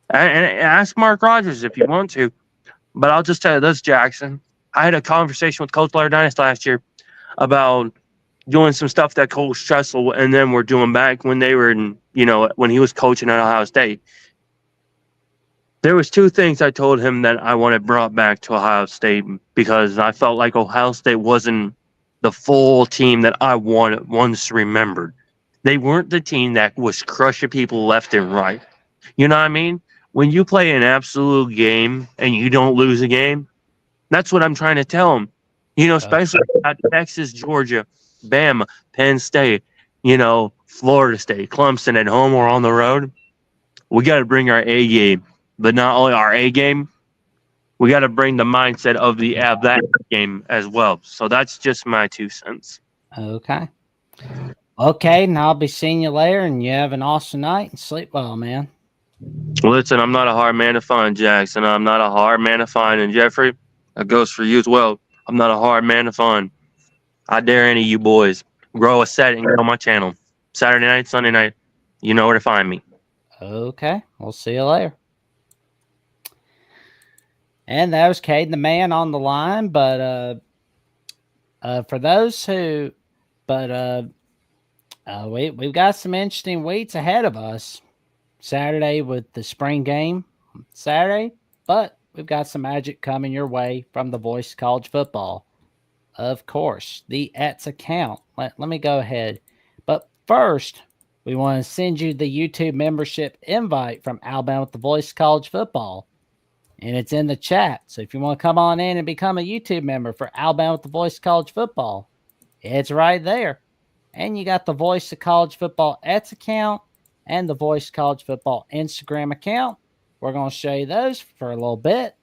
And ask Mark Rogers if you want to. But I'll just tell you this, Jackson. I had a conversation with Coach Laurinaitis last year about doing some stuff that Coach Tressel and them were doing back when they were in, when he was coaching at Ohio State. There was two things I told him that I wanted brought back to Ohio State because I felt like Ohio State wasn't the full team that I wanted once remembered. They weren't the team that was crushing people left and right. You know what I mean? When you play an absolute game and you don't lose a game, that's what I'm trying to tell them. Especially at Texas, Georgia, Bama, Penn State, Florida State, Clemson at home or on the road. We got to bring our A game, but not only our A game, we got to bring the mindset of that game as well. So that's just my 2 cents. Okay. Okay, and I'll be seeing you later, and you have an awesome night and sleep well, man. Listen, I'm not a hard man to find, Jackson. I'm not a hard man to find. And Jeffrey, that goes for you as well. I'm not a hard man to find. I dare any of you boys grow a setting on my channel. Saturday night, Sunday night, you know where to find me. Okay, we'll see you later. And that was Caden the man on the line. But for those who, we've got some interesting weeks ahead of us. Saturday with the spring game Saturday, but we've got some magic coming your way from the Voice of College Football. Of course, the Ets account. Let me go ahead. But first, we want to send you the YouTube membership invite from Alabama with the Voice of College Football. And it's in the chat. So if you want to come on in and become a YouTube member for Alabama with the Voice of College Football, it's right there. And you got the Voice of College Football Ets account and the Voice College Football Instagram account. We're going to show you those for a little bit.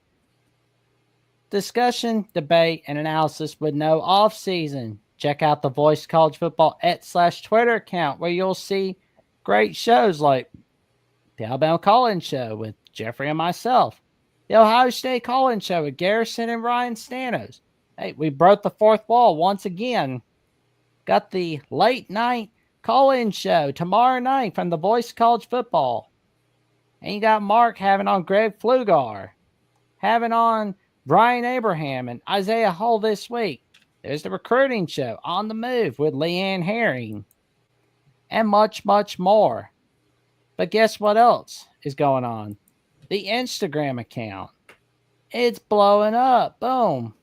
Discussion, debate, and analysis with no off season. Check out the Voice College Football @Twitter account where you'll see great shows like the Alabama Call-In Show with Jeffrey and myself, the Ohio State Call-In Show with Garrison and Ryan Stanos. Hey, we broke the fourth wall once again. Got the late night call-in show tomorrow night from the Voice of College Football. And you got Mark having on Greg Flugar, having on Brian Abraham and Isaiah Hull this week. There's the recruiting show On the Move with Leanne Herring. And much, much more. But guess what else is going on? The Instagram account. It's blowing up. Boom.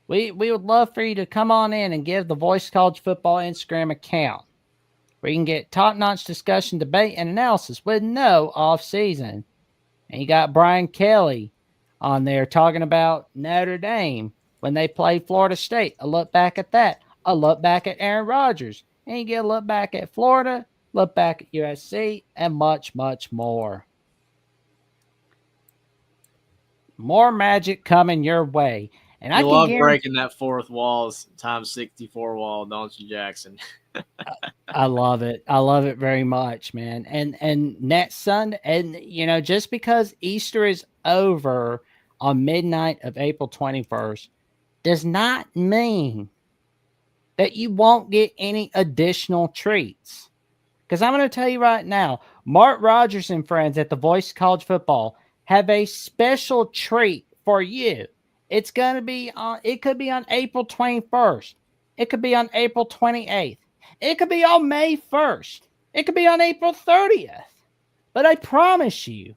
We would love for you to come on in and give the Voice of College Football Instagram account, where you can get top-notch discussion, debate, and analysis with no off-season. And you got Brian Kelly on there talking about Notre Dame when they played Florida State. A look back at that. A look back at Aaron Rodgers. And you get a look back at Florida, look back at USC, and much, much more. More magic coming your way. And I love breaking that fourth wall times 64 wall, don't you, Jackson? I love it. I love it very much, man. And next Sunday, and just because Easter is over on midnight of April 21st does not mean that you won't get any additional treats. Because I'm going to tell you right now, Mark Rogers and friends at the Voice of College Football have a special treat for you. It's going to be it could be on April 21st. It could be on April 28th. It could be on May 1st. It could be on April 30th. But I promise you,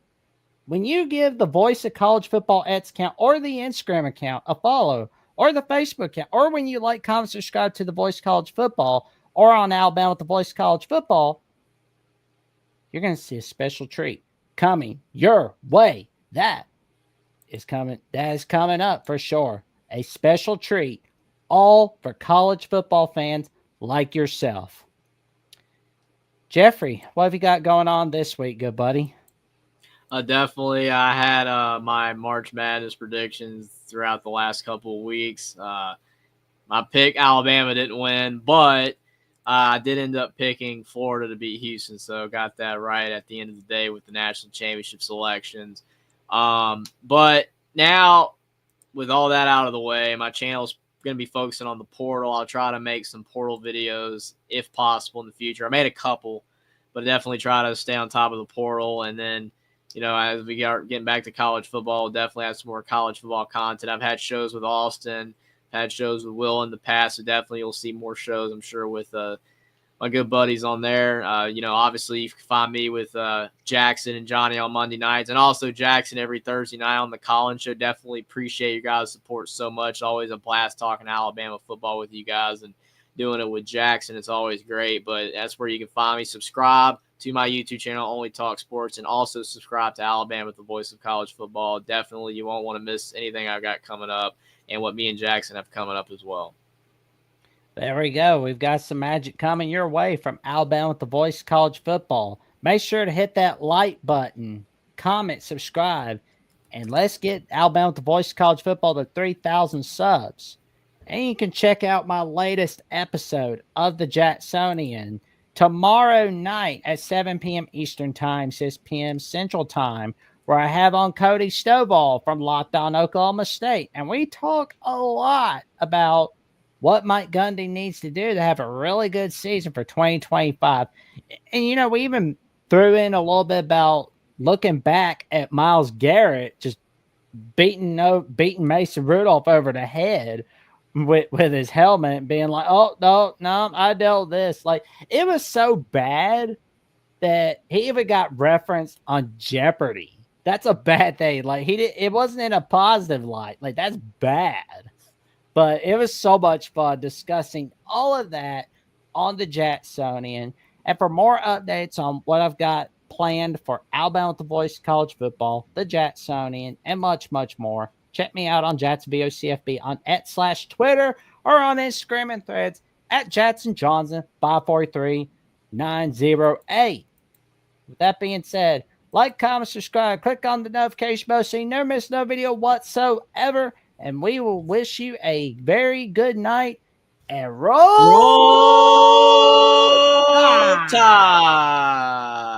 when you give the Voice of College Football account or the Instagram account a follow, or the Facebook account, or when you like, comment, subscribe to the Voice of College Football, or on Alabama with the Voice of College Football, you're going to see a special treat coming your way. That is coming up for sure. A special treat, all for college football fans like yourself. Jeffrey, what have you got going on this week, good buddy? Definitely. I had my March Madness predictions throughout the last couple of weeks. My pick, Alabama, didn't win, but I did end up picking Florida to beat Houston, so got that right at the end of the day with the national championship selections. But now, with all that out of the way, my channel's going to be focusing on the portal. I'll try to make some portal videos if possible in the future. I made a couple, but definitely try to stay on top of the portal. And then, as we are getting back to college football, definitely have some more college football content. I've had shows with Austin, had shows with Will in the past, so definitely you'll see more shows, I'm sure, with my good buddies on there. Obviously you can find me with Jackson and Johnny on Monday nights, and also Jackson every Thursday night on the Collins Show. Definitely appreciate your guys' support so much. Always a blast talking Alabama football with you guys and doing it with Jackson. It's always great, but that's where you can find me. Subscribe to my YouTube channel, Only Talk Sports, and also subscribe to Alabama, the voice of college football. Definitely you won't want to miss anything I've got coming up and what me and Jackson have coming up as well. There we go. We've got some magic coming your way from Alabama with the voice of college football. Make sure to hit that like button, comment, subscribe, and let's get Alabama with the voice of college football to 3,000 subs. And you can check out my latest episode of the Jacksonian tomorrow night at 7 p.m. Eastern Time, 6 p.m. Central Time, where I have on Cody Stovall from Locked On Oklahoma State. And we talk a lot about what Mike Gundy needs to do to have a really good season for 2025. And, we even threw in a little bit about looking back at Myles Garrett just beating Mason Rudolph over the head with his helmet, being like, oh, no, I dealt this. Like, it was so bad that he even got referenced on Jeopardy. That's a bad thing. Like, it wasn't in a positive light. Like, that's bad. But it was so much fun discussing all of that on the Jacksonian. And for more updates on what I've got planned for Alabama with the voice of college football, the Jacksonian, and much, much more, check me out on JacksonVOCFB on @/Twitter or on Instagram and Threads at JacksonJohnson543908. With that being said, like, comment, subscribe, click on the notification bell so you never miss no video whatsoever. And we will wish you a very good night and roll Tide.